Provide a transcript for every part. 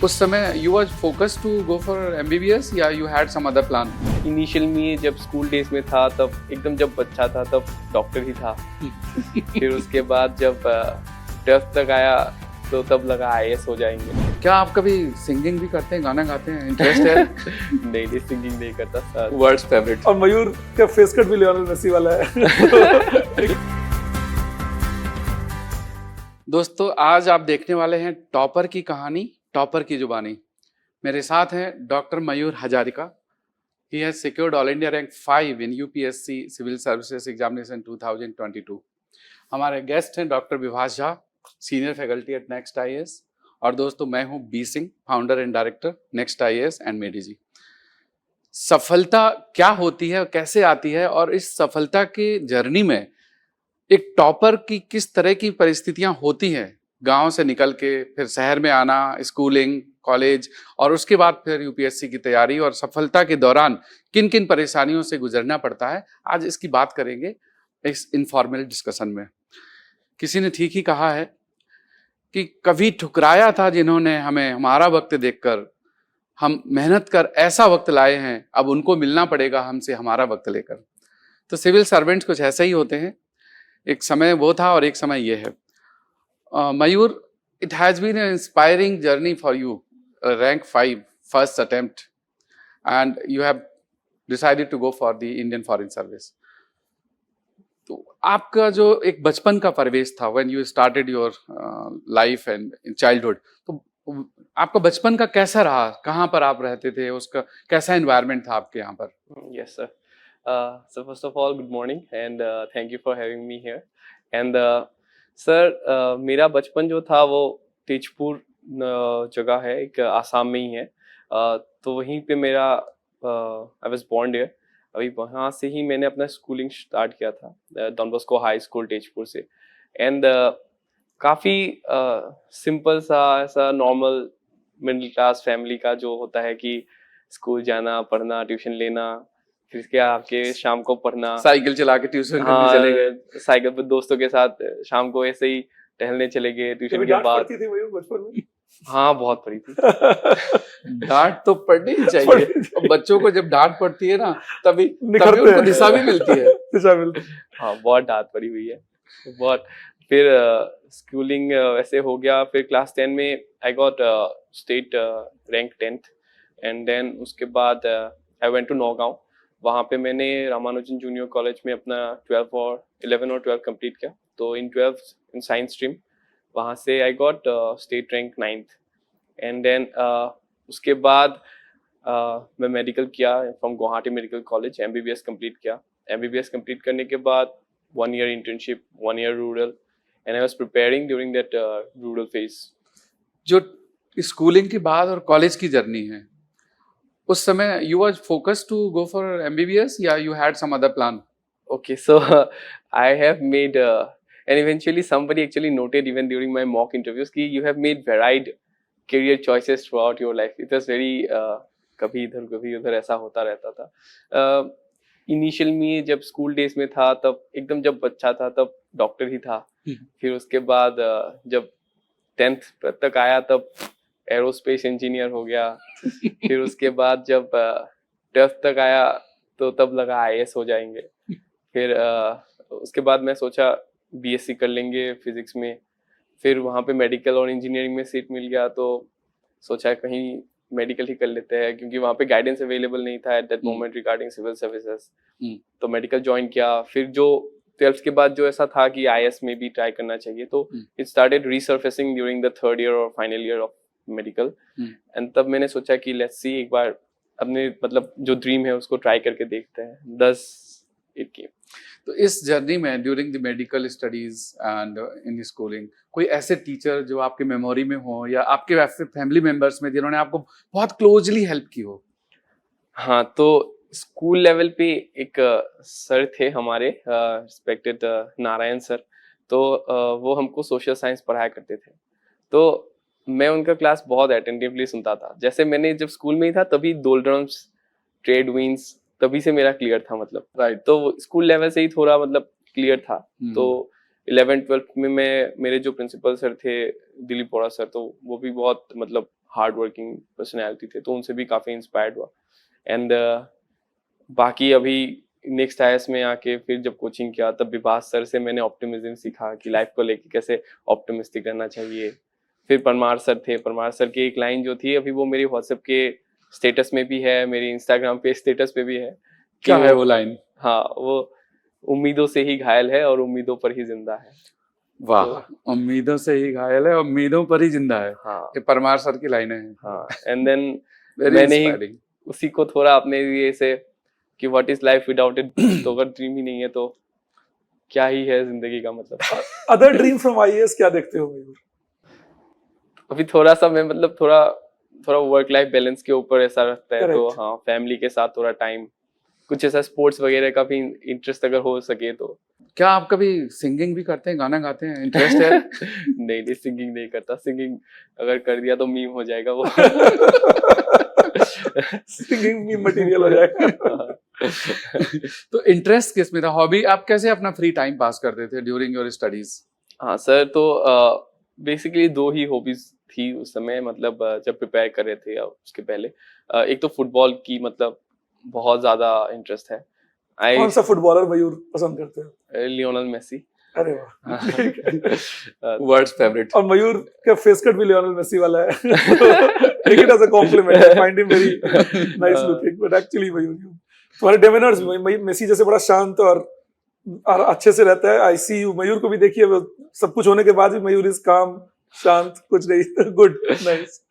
उस समय you was focused to go for MBBS या you had some other plan? Initial में जब स्कूल डेज में था तब एकदम जब बच्चा था तब डॉक्टर ही था। फिर उसके बाद जब 12th तक आया तो तब लगा IAS हो जाएंगे। क्या आप कभी सिंगिंग भी करते हैं, गाना गाते हैं, इंटरेस्ट है? नहीं सिंगिंग नहीं करता सर। Words favourite. और मयूर का फेस कट भी लियोनेल मेसी वाला है। दोस्तों आज आप देखने वाले हैं टॉपर की कहानी, टॉपर की जुबानी। मेरे साथ हैं doctor Mayur Hazarika. He has secured All India Rank 5 in UPSC Civil Services Examination 2022। हमारे गेस्ट हैं doctor Vibhash Jha, senior faculty at Next IAS। और दोस्तों मैं हूं B Singh, founder and director Next IAS and मेडिजी। सफलता क्या होती है, कैसे आती है, और इस सफलता की जर्नी में एक टॉपर की किस तरह की परिस्थितियां होती हैं, गांव से निकल के फिर शहर में आना, स्कूलिंग, कॉलेज, और उसके बाद फिर यूपीएससी की तैयारी, और सफलता के दौरान किन किन परेशानियों से गुजरना पड़ता है, आज इसकी बात करेंगे इस इनफॉर्मल डिस्कशन में। किसी ने ठीक ही कहा है कि कभी ठुकराया था जिन्होंने हमें हमारा वक्त देखकर, हम मेहनत कर ऐसा वक्त लाए हैं, अब उनको मिलना पड़ेगा हमसे हमारा वक्त लेकर। तो सिविल सर्वेंट्स कुछ ऐसे ही होते हैं। एक समय वो था और एक समय ये है। मयूर, it has been an inspiring journey for you, rank 5 first attempt, and you have decided to go for the Indian Foreign Service। तो आपका जो एक बचपन का परिवेश था, when you started your life and childhood, तो आपका बचपन का कैसा रहा, कहाँ पर आप रहते थे, उसका कैसा एनवायरनमेंट था आपके यहाँ पर? Yes sir. So first of all good morning and thank you for having me here and sir मेरा बचपन जो था वो तेजपुर जगह है, एक आसाम में ही है। तो वहीं पे मेरा आई वाज बोर्न देयर। अभी वहाँ से ही मैंने अपना स्कूलिंग स्टार्ट किया था, Don Bosco high school Tezpur से। एंड काफ़ी सिंपल सा ऐसा नॉर्मल मिडिल क्लास फैमिली का जो होता है कि स्कूल जाना, पढ़ना, ट्यूशन लेना, फिर इसके आके शाम को पढ़ना, साइकिल चला के ट्यूशन करने चले गए, साइकिल पर दोस्तों के साथ शाम को ऐसे ही टहलने चले गए ट्यूशन के बाद। पड़ती थी मयूर बचपन में? हाँ बहुत पड़ी थी। डांट तो पड़नी ही चाहिए। बच्चों को जब डांट पड़ती है ना तभी उनको दिशा भी मिलती है। दिशा मिलती है। हाँ बहुत डांट पड़ी हुई है बहुत। फिर स्कूलिंग वैसे हो गया। फिर क्लास 10 में I got state rank 10th and then उसके बाद आई वेंट टू नौगांव। वहाँ पे मैंने रामानुजन जूनियर कॉलेज में अपना 11 और 12 कंप्लीट किया। तो इन 12th इन साइंस स्ट्रीम, वहाँ से I got state rank 9th and then उसके बाद मैं मेडिकल किया from Guwahati medical college. MBBS complete किया। MBBS कंप्लीट करने के बाद 1 year internship, 1 year rural, and I was preparing during that rural phase. जो स्कूलिंग के बाद और कॉलेज की जर्नी है, उस समय you was focused to go for MBBS या you had some other plan? Okay, so I have made and eventually somebody actually noted even during my mock interviews कि you have made varied career choices throughout your life. It was very कभी इधर कभी उधर ऐसा होता रहता था। Initial में जब स्कूल डेज में था तब एकदम जब बच्चा था तब डॉक्टर ही था। फिर उसके बाद जब 10th तक आया तब एरोस्पेस इंजीनियर हो गया। फिर उसके बाद जब 12th तक आया तो तब लगा IAS हो जाएंगे। फिर उसके बाद मैं सोचा BSc कर लेंगे फिजिक्स में। फिर वहाँ पे मेडिकल और इंजीनियरिंग में सीट मिल गया तो सोचा कहीं मेडिकल ही कर लेते हैं, क्योंकि वहाँ पे गाइडेंस अवेलेबल नहीं था at that moment regarding civil services. तो मेडिकल ज्वाइन किया। फिर जो 12th के बाद जो ऐसा था कि IAS में भी ट्राई करना चाहिए, तो it started resurfacing during the 3rd year और final year of medical. And तब मैंने सोचा कि लेट्स सी, एक बार अपने मतलब जो ड्रीम है उसको ट्राई करके देखते हैं। 10 इट केम। तो इस जर्नी में during the medical studies and in schooling कोई ऐसे टीचर जो आपके मेमोरी में हो या आपके वैसे फैमिली मेंबर्स में जिन्होंने आपको बहुत क्लोजली हेल्प की हो? हाँ, तो स्कूल लेवल पे एक सर थे हमारे, रिस्पेक्टेड नारायण सर। तो वो हमको सोशल साइंस पढ़ाया करते थे। तो मैं उनका क्लास बहुत अटेंटिवली सुनता था। जैसे मैंने जब स्कूल में ही था तभी दोलड्रम्स, ट्रेड विंड्स तभी से मेरा क्लियर था, मतलब राइट। तो स्कूल लेवल से ही थोड़ा मतलब क्लियर था। तो 11th 12th में मैं, मेरे जो प्रिंसिपल सर थे दिलीप बोरा सर, तो वो भी बहुत मतलब हार्ड वर्किंग पर्सनैलिटी थे, तो उनसे भी काफ़ी इंस्पायर्ड हुआ। एंड बाकी अभी नेक्स्ट आईएएस में आके फिर जब कोचिंग किया तब विभास सर से मैंने ऑप्टिमिज्म सीखा कि लाइफ को लेके कैसे ऑप्टिमिस्टिक रहना चाहिए। फिर परमार सर थे, परमार सर की एक लाइन जो थी अभी वो मेरी व्हाट्सएप के स्टेटस में भी है, मेरी इंस्टाग्राम पे स्टेटस पे भी है। क्या है वो लाइन? हाँ, वो उम्मीदों से ही घायल है और उम्मीदों पर ही जिंदा है। वाह, उम्मीदों से ही घायल है, उम्मीदों पर ही जिंदा है। हाँ, ये परमार सर की लाइनें हैं। हाँ। एंड देन वेरी मैंने ही इंस्पायरिंग। उसी को थोड़ा अपने लिए से कि what is life without it, तो अगर ड्रीम ही नहीं है तो क्या ही है जिंदगी का मतलब। अदर ड्रीम फ्रॉम आईएएस क्या देखते हो मयूर? अभी थोड़ा सा मैं मतलब थोड़ा वर्क लाइफ बैलेंस के ऊपर ऐसा रहता है। तो Correct. हाँ, फैमिली के साथ थोड़ा टाइम, कुछ ऐसा स्पोर्ट्स वगैरह का भी इंटरेस्ट अगर हो सके तो। क्या आप कभी सिंगिंग भी करते हैं, गाना गाते हैं, इंटरेस्ट है? नहीं, सिंगिंग नहीं करता। सिंगिंग अगर कर दिया तो मीम हो जाएगा वो। सिंगिंग मीम मटेरियल हो जाएगा। तो इंटरेस्ट किस में था? हॉबी आप कैसे अपना फ्री टाइम पास करते थे ड्यूरिंग योर स्टडीज? हाँ सर, तो बेसिकली दो ही हॉबीज थी उस समय, मतलब जब प्रिपेयर कर रहे थे या उसके पहले। एक तो फुटबॉल की मतलब बहुत ज्यादा इंटरेस्ट है। कौन सा फुटबॉलर मयूर पसंद करते हो? Lionel Messi. अरे वाह। World's favourite. और मयूर का फेस कट भी लियोनेल मेसी वाला है। Take it as a compliment, I find him very nice looking, but actually Mayur तुम्हारे डेमिनर्स में मेसी जैसे बड़ा शांत और अच्छे से रहता है। आई सी यू, मयूर को भी देखिए, वो सब कुछ होने के बाद भी मयूर इज काम, शांत, कुछ नहीं। Good, nice.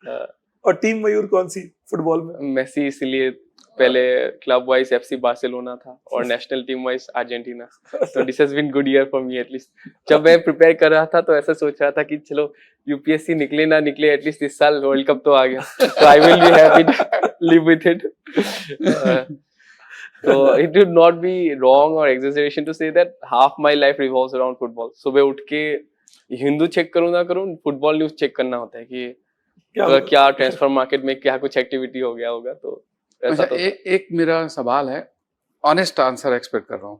और टीम मयूर कौन सी फुटबॉल में? मेसी, इसलिए पहले क्लब वाइज एफसी बार्सिलोना था और नेशनल टीम वाइज अर्जेंटीना। तो this has been good year for me at least. जब मैं प्रिपेयर कर रहा था तो ऐसा सोच रहा था कि चलो यूपीएससी निकले ना निकले, एटलीस्ट इस साल वर्ल्ड कप तो आ गया, तो I will be happy live with it. So it would not be wrong or exaggeration to say that half my life revolves around football. सुबह उठ के हिंदू चेक करूँ ना करूँ, फुटबॉल न्यूज चेक करना होता है कि क्या ट्रांसफर मार्केट में क्या कुछ एक्टिविटी हो गया होगा। तो अच्छा, एक मेरा सवाल है, ऑनेस्ट आंसर एक्सपेक्ट कर रहा हूँ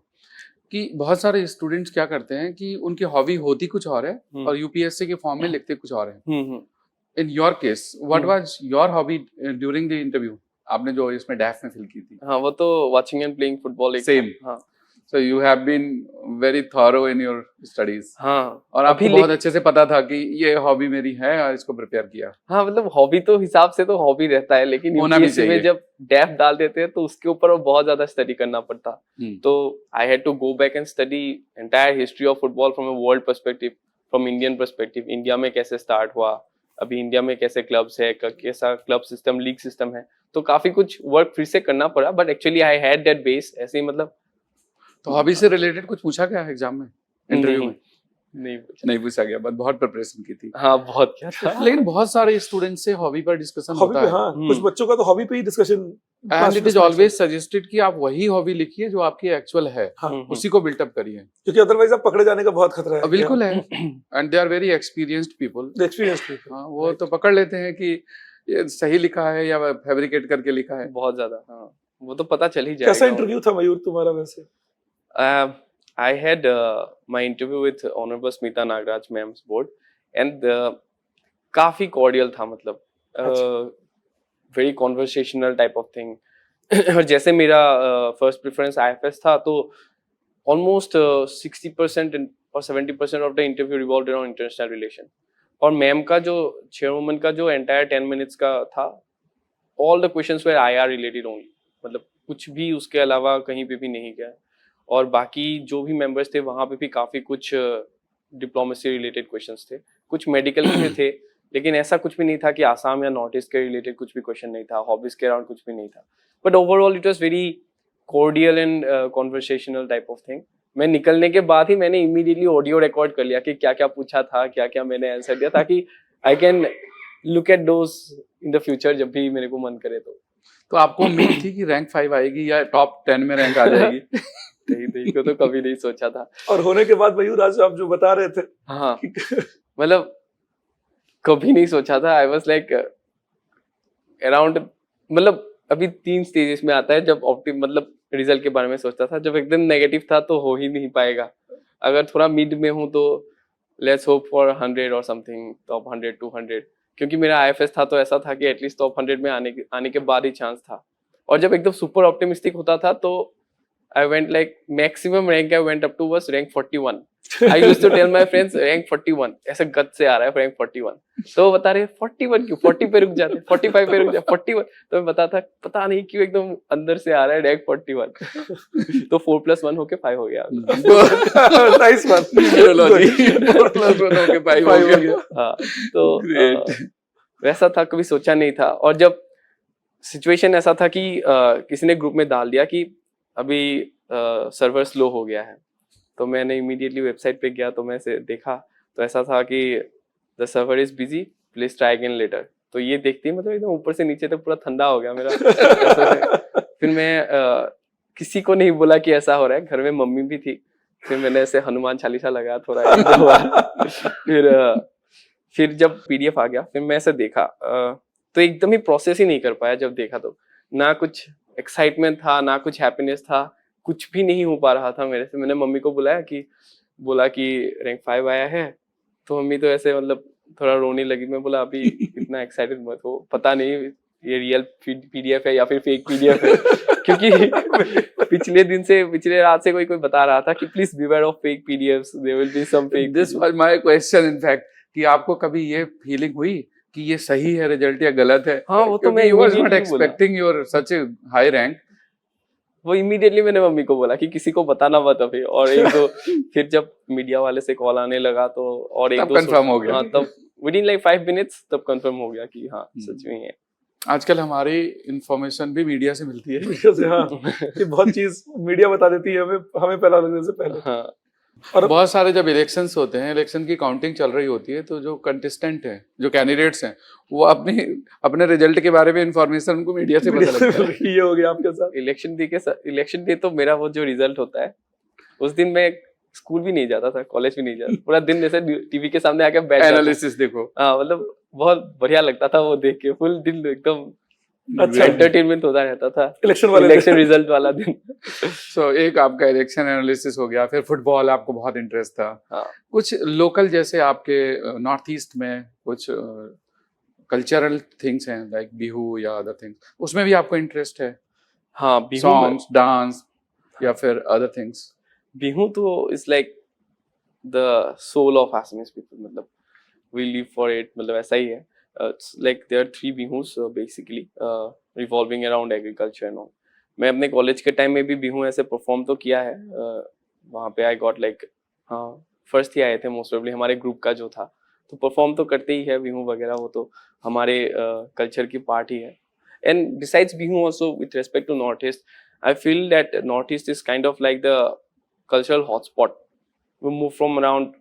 कि बहुत सारे स्टूडेंट्स क्या करते हैं कि उनकी हॉबी होती कुछ और है और यूपीएससी के फॉर्म में लिखते कुछ और है। In your case what was your hobby during the interview? आपने जो इसमें डैफ में फिल की थी। हाँ, वो तो watching and playing football. Same. हाँ, so you have been very thorough in your studies. हाँ, और आपको बहुत अच्छे से पता था कि ये हॉबी मेरी है और इसको प्रिपेयर किया। हाँ, मतलब हॉबी तो हिसाब से तो हॉबी रहता है, लेकिन यूपीएससी में जब डैफ डाल देते हैं तो उसके ऊपर बहुत ज्यादा स्टडी करना पड़ता। तो I had to go back and study entire history of football from a world perspective, from Indian perspective. India में कैसे स्टार्ट हुआ, अभी इंडिया में कैसे क्लब्स है, कैसा क्लब सिस्टम, लीग सिस्टम है, तो काफी कुछ वर्क फिर से करना पड़ा। But actually I had that base ऐसे ही, मतलब। तो हॉबी से रिलेटेड कुछ पूछा क्या एग्जाम में, इंटरव्यू में? नहीं पूछा गया, बट बहुत प्रिपरेशन की थी। हाँ, बहुत क्या था। लेकिन बहुत सारे स्टूडेंट से हॉबी पर डिस्कशन होता है। हाँ, कुछ बच्चों का तो हॉबी पे ही discussion. And it is always suggested कि आप वही हॉबी लिखिए जो आपकी एक्चुअल है, उसी को बिल्ट अप करिए, क्योंकि अदरवाइज आप पकड़े जाने का बहुत खतरा है। बिल्कुल है। And they are very experienced people. हाँ, वो तो पकड़ लेते हैं कि ये सही लिखा है या फैब्रिकेट करके लिखा है। बहुत ज्यादा, हाँ, वो तो पता चल ही जाएगा। कैसा इंटरव्यू था मयूर तुम्हारा वैसे? I had my interview with Honorable Smita Nagraj Ma'am's board, and काफी cordial था, मतलब very conversational type of thing। और जैसे मेरा first preference IFS था, तो almost 60% और 70% of the interview revolved around international relation। और मैम का जो chairwoman का जो entire 10 minutes का था, all the questions were IR related only, मतलब कुछ भी उसके अलावा कहीं पे भी नहीं गया। और बाकी जो भी मेंबर्स थे वहाँ पे भी काफ़ी कुछ डिप्लोमेसी रिलेटेड क्वेश्चंस थे, कुछ मेडिकल के थे, लेकिन ऐसा कुछ भी नहीं था कि आसाम या नॉर्थ ईस्ट के रिलेटेड कुछ भी क्वेश्चन नहीं था, हॉबीज के अराउंड कुछ भी नहीं था। But overall it was very cordial and conversational type of thing. मैं निकलने के बाद ही मैंने इमीडिएटली ऑडियो रिकॉर्ड कर लिया कि क्या क्या पूछा था, क्या क्या मैंने आंसर दिया, ताकि I can look at those in the future जब भी मेरे को मन करे। तो आपको उम्मीद थी कि रैंक 5 आएगी या टॉप 10 में रैंक आ जाएगी? नहीं, को तो कभी नहीं सोचा था। और होने के बाद मयूर आज आप जो बता रहे थे, हाँ, मतलब कभी नहीं सोचा था। आई वाज लाइक अराउंड, मतलब अभी 3 स्टेजेस में आता है जब मतलब रिजल्ट के बारे में सोचता था। जब एकदम नेगेटिव था तो हो ही नहीं पाएगा। अगर थोड़ा मिड में हूँ तो लेट्स होप फॉर 100 और समथिंग, टॉप 100 200, क्योंकि मेरा IFS था तो ऐसा था कि एटलीस्ट टॉप 100 में आने के बाद ही चांस था। और जब एकदम सुपर ऑप्टिमिस्टिक होता था तो I went like maximum rank I went up to was rank 41. I used to tell my friends rank 41, ऐसे गत से आ रहा है rank 41, तो वो बता रहे 41 क्यों, 40 पे रुक जाते, 45 पे रुक जाते, 41, तो मैं पता नहीं क्यों एकदम अंदर से आ रहा है rank 41, तो 4+1 होके 5 हो गया। नाइस वन, 4+1 होके 5 हो गया। हाँ, तो वैसा था, कभी सोचा नहीं था। और जब सिचुएशन ऐसा था कि किसी ने ग्रुप में डाल दिया कि अभी सर्वर स्लो हो गया है, तो मैंने इमीडिएटली वेबसाइट पे गया, तो मैं से देखा तो ऐसा था कि the server is busy, please try again later. तो ये देखते ही मतलब एकदम ऊपर से नीचे तक पूरा ठंडा हो गया मेरा। फिर मैं किसी को नहीं बोला कि ऐसा हो रहा है, घर में मम्मी भी थी, फिर मैंने ऐसे हनुमान चालीसा लगाया थोड़ा 1-2 बार। फिर जब PDF आ गया, फिर मैं ऐसे देखा तो एकदम ही प्रोसेस ही नहीं कर पाया। जब देखा तो ना कुछ एक्साइटमेंट था, ना कुछ हैप्पीनेस था, कुछ भी नहीं हो पा रहा था मेरे से। मैंने मम्मी को बोला कि रैंक 5 आया है, तो मम्मी तो ऐसे मतलब थोड़ा रोने लगी। मैं बोला अभी इतना एक्साइटेड मत हो, पता नहीं ये रियल PDF है या फिर फेक PDF है, क्योंकि पिछले रात से कोई बता रहा था कि please beware of fake PDFs, there will be some fake. This was my question in fact, कि आपको कभी ये फीलिंग हुई कि ये सही है रिजल्ट या गलत है? हाँ, वो तो मैं was not expecting your such A high rank. वो इमीडिएटली मैंने मम्मी को बोला कि किसी को बताना मत अभी। और एक दो फिर जब मीडिया वाले से कॉल आने लगा तो और एक तब दो कंफर्म हो गया। हाँ, तब विदिन लाइक 5 मिनट्स तब कंफर्म हो गया कि हाँ सच में है। आजकल हमारी इंफॉर्मेशन भी मीडिया से मिलती है। मीडिया से, हाँ, ये बहुत चीज मीडिया बता देती है हमें पहला लगने से पहले। हाँ, और बहुत सारे जब इलेक्शंस होते हैं, इलेक्शन की काउंटिंग चल रही होती है, तो जो कंटेस्टेंट हैं, जो कैंडिडेट्स हैं, वो अपने रिजल्ट के बारे में इंफॉर्मेशन उनको मीडिया से पता लगता है। ये हो गया आपके साथ। इलेक्शन डे तो मेरा वो जो रिजल्ट होता है, उस दिन मैं स्कूल भी नहीं जाता था, कॉलेज भी नहीं जाता, पूरा दिन जैसे टीवी के सामने आके बैठ एनालिसिस देखो। हाँ, मतलब बहुत बढ़िया लगता था वो देख के, फुल दिन एकदम अच्छा, एंटरटेनमेंट होता रहता था इलेक्शन रिजल्ट वाला दिन। सो एक आपका इलेक्शन एनालिसिस हो गया, फिर फुटबॉल आपको बहुत इंटरेस्ट था। हाँ। कुछ लोकल जैसे आपके नॉर्थ ईस्ट में कुछ कल्चरल थिंग्स हैं लाइक बिहू या अदर थिंग्स, उसमें भी आपको इंटरेस्ट है? हाँ, बिहू, सॉन्ग्स, डांस या फिर अदर थिंग्स? बिहू तो is like the soul of Assamese people, मतलब वी लिव फॉर इट, मतलब ऐसा ही है। It's like there are 3 bihus basically revolving around agriculture and all. मैं अपने कॉलेज के टाइम में भी बिहू ऐसे परफॉर्म तो किया है। वहाँ पे आई गॉट लाइक, हाँ, फर्स्ट ही आए थे मोस्ट प्रोबेबली हमारे ग्रुप का जो था, तो परफॉर्म तो करते ही है बिहू वगैरह, वो तो हमारे कल्चर की पार्ट ही है। And besides Bihu also with respect to north east, I feel that north east is kind of like the cultural hotspot. We move from around,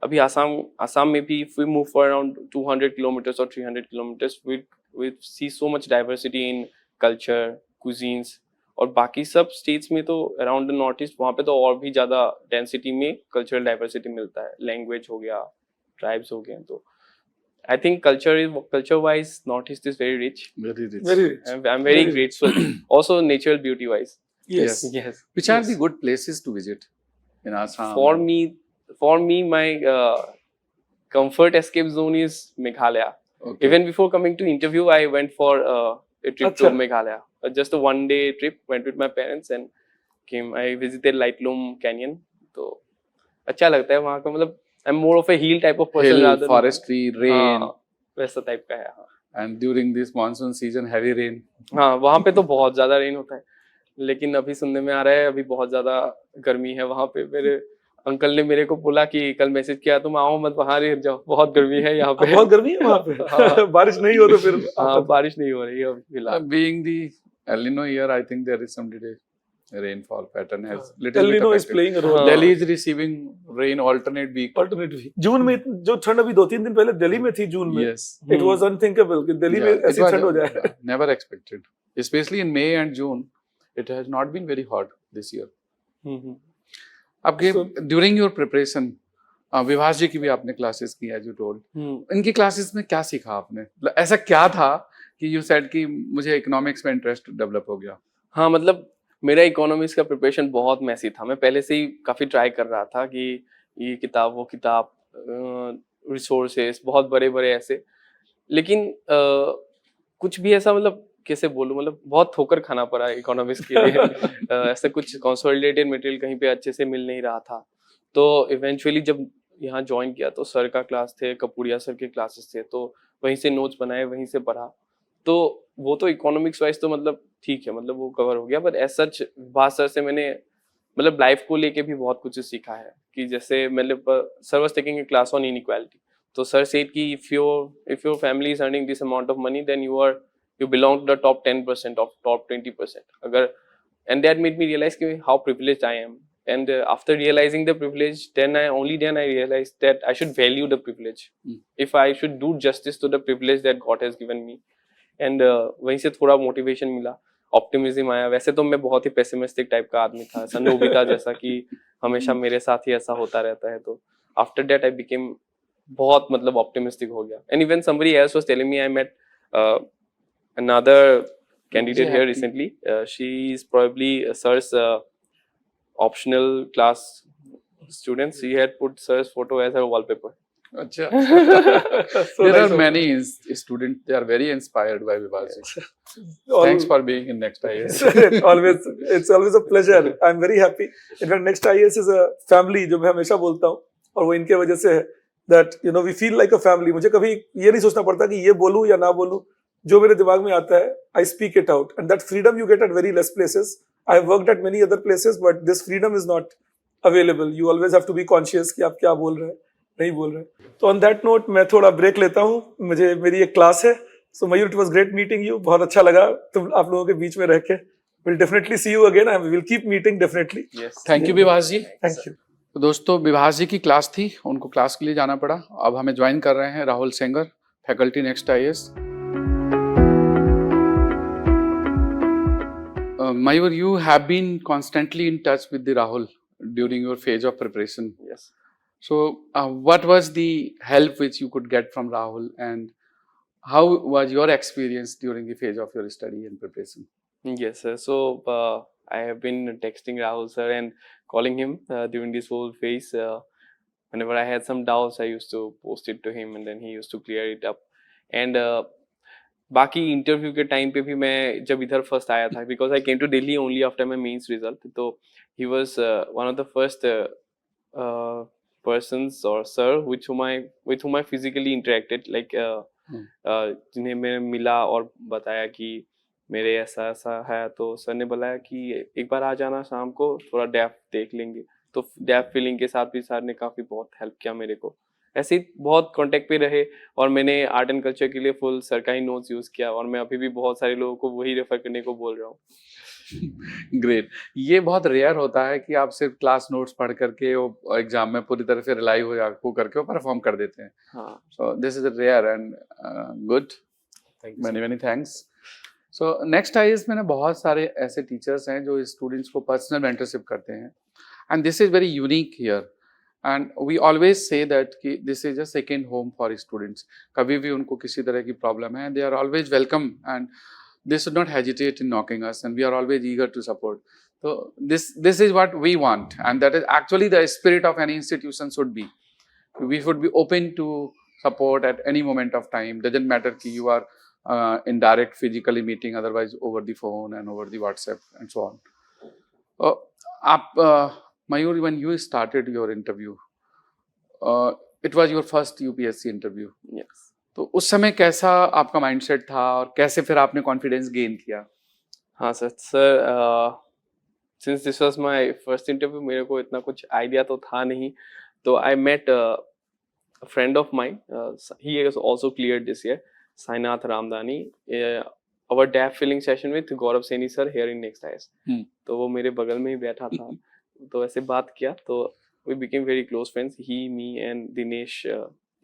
अभी आसाम में भी if we move for around 200 kilometers or 300 kilometers, we see so much diversity in culture, cuisines, और बाकी सब states में तो around the north east, वहाँ पे तो और भी ज़्यादा डेंसिटी में कल्चरल डाइवर्सिटी मिलता है, लैंग्वेज हो गया, ट्राइब्स हो गए। तो I think culture wise north east is very rich, Very rich. I'm very grateful. Also natural beauty wise, Yes. yes. Which are the good places to visit in Assam? For me, my comfort escape zone is Meghalaya. Okay. Even before coming to interview, I went for a trip to Acha. Meghalaya. Just a 1-day trip. Went with my parents and came. I visited Lightloom Canyon. तो अच्छा लगता है वहाँ का, मतलब I'm more of a hill type of person Hill, rather than forestry, rain. हाँ, वैसा type का है। हाँ, And during this monsoon season, heavy rain. हाँ, वहाँ पे तो बहुत ज्यादा रेन होता है, लेकिन अभी सुनने में आ रहा है अभी बहुत ज्यादा गर्मी है वहाँ पे। मेरे अंकल ने मेरे को बोला कि कल मैसेज किया, तुम आओ मत, बाहर ही जाओ, बहुत गर्मी है यहाँ पे। बहुत गर्मी है वहाँ पे। हाँ। बारिश नहीं हो तो फिर हाँ, बारिश नहीं हो रही है अभी फिलहाल। Being the El Nino year, I think there is some delay. Rainfall pattern has little El bit Nino is affected. playing a role. हाँ। Delhi is receiving rain alternate week. Alternatively, जून में जो ठंड अभी 2-3 दिन पहले दिल्ली में थी, जून में Yes. it was unthinkable कि दिल्ली में Yeah, it ऐसी was, ठंड हो जाए। never expected. Especially in May and June, it has not been very hot this year. आपके during your preparation, विभास जी की भी आपने क्लासेस की as you told. इनकी क्लासेस में क्या सीखा आपने? ऐसा क्या था कि you said कि मुझे इकोनॉमिक्स में इंटरेस्ट डेवलप हो गया? हाँ, मतलब मेरा इकोनॉमिक्स का प्रिपरेशन बहुत मैसी था। मैं पहले से ही काफ़ी ट्राई कर रहा था कि ये किताब वो किताब, रिसोर्सेस बहुत बड़े बड़े ऐसे, लेकिन कुछ भी ऐसा मतलब कैसे बोलूं, मतलब बहुत ठोकर खाना पड़ा इकोनॉमिक्स के लिए। ऐसा कुछ कंसोलिडेटेड मटेरियल कहीं पे अच्छे से मिल नहीं रहा था। तो इवेंचुअली जब यहाँ ज्वाइन किया तो सर का क्लास थे, कपूरिया सर के क्लासेस थे, तो वहीं से नोट्स बनाए, वहीं से पढ़ा। तो वो तो इकोनॉमिक्स वाइज तो मतलब ठीक है, मतलब वो कवर हो गया, बट एज सच भास सर से मैंने मतलब लाइफ को लेके भी बहुत कुछ सीखा है। कि जैसे मतलब sir was taking a class on inequality, तो सर सेड कि if your family is earning this amount of money then you belong to the top 10% of top 20%. अगर and that made me realize कि how privileged I am. And after realizing the privilege, then I realized that I should value the privilege. If I should do justice to the privilege that God has given me. And वहीं से थोड़ा motivation मिला, optimism आया। वैसे तो मैं बहुत ही pessimistic type का आदमी था, ऐसा नोबिता जैसा कि हमेशा मेरे साथ ही ऐसा होता रहता है। तो after that I became बहुत मतलब optimistic हो गया। And even somebody else was telling me, I met another candidate here recently. She is probably sir's optional class student. She had put sir's photo as her wallpaper. अच्छा। So There nice are of many students, they are very inspired by Vibhaji. all- Thanks for being in Next IAS. always, it's always a pleasure. I'm very happy. In fact, Next IAS is a family जो मैं हमेशा बोलता हूँ, और वो इनके वजह से है that you know we feel like a family. मुझे कभी ये नहीं सोचना पड़ता कि ये बोलूँ या ना बोलूँ, जो मेरे दिमाग में आता है I speak it out, and that freedom you get at very less places. I've worked at many other places, but this freedom is not available. You always have to be conscious कि आप क्या बोल रहे हैं, नहीं बोल रहे हैं। तो on that note मैं थोड़ा ब्रेक लेता हूँ, मुझे मेरी एक क्लास है। So Mayur, it was great meeting you. बहुत अच्छा लगा तुम आप लोगों के बीच में रह के। We'll definitely see you again and we will keep meeting definitely. Yes. Thank you Vibhas ji. Thank you. तो दोस्तों विभास जी की क्लास थी, उनको क्लास के लिए जाना पड़ा। अब हमें ज्वाइन कर रहे हैं Rahul Sengar, faculty next IAS। Mayur, you have been constantly in touch with the Rahul during your phase of preparation. Yes. So, what was the help which you could get from Rahul, and how was your experience during the phase of your study and preparation? Yes, sir. So I have been texting Rahul sir and calling him during this whole phase. Whenever I had some doubts, I used to post it to him, and then he used to clear it up. And बाकी interview के time पे भी मैं जब इधर first आया था, because I came to Delhi only after my mains result, तो he was one of the first persons or sir with whom I physically interacted, like जिन्हें मैं मिला और बताया कि मेरे ऐसा ऐसा है। तो सर ने बताया कि एक बार आ जाना शाम को, थोड़ा डेप्थ देख लेंगे। तो डेप्थ फीलिंग के साथ भी सर ने काफ़ी बहुत हेल्प किया मेरे को। ऐसे ही बहुत कांटेक्ट पे रहे, और मैंने आर्ट एंड कल्चर के लिए फुल सर का ही नोट्स यूज़ किया, और मैं अभी भी बहुत सारे लोगों को वही रेफर करने को बोल रहा हूँ। ग्रेट। ये बहुत रेयर होता है कि आप सिर्फ क्लास नोट्स पढ़ करके वो एग्जाम में पूरी तरह से रिलाई हो करके वो परफॉर्म कर देते हैं। हाँ, so this is rare and good. Many thanks. So next IAS में ना बहुत सारे ऐसे टीचर्स हैं जो स्टूडेंट्स को पर्सनल मेंटरशिप करते हैं, and this is very unique here, and we always say that कि this is a second home for students. कभी भी उनको किसी तरह की प्रॉब्लम है, they are always welcome and they should not hesitate in knocking us, and we are always eager to support. So this is what we want, and that is actually the spirit of any institution should be. We should be open to support at any moment of time. Doesn't matter कि you are in direct physically meeting, otherwise over the phone and over the WhatsApp and so on. Mayur, when you started your interview, it was your first UPSC interview. yes. तो उस समय कैसा आपका mindset था, और कैसे फिर आपने कॉन्फिडेंस गेन किया? हाँ sir, since this was my first interview, मेरे को इतना कुछ आइडिया तो था नहीं। तो I met a friend of mine, he has also cleared this year, Sainath Ramdani, our DAF filling session with Gaurav Saini sir here in Next IAS। तो वो मेरे बगल में ही बैठा था। तो ऐसे बात किया, तो we became very close friends, he, me and Dinesh.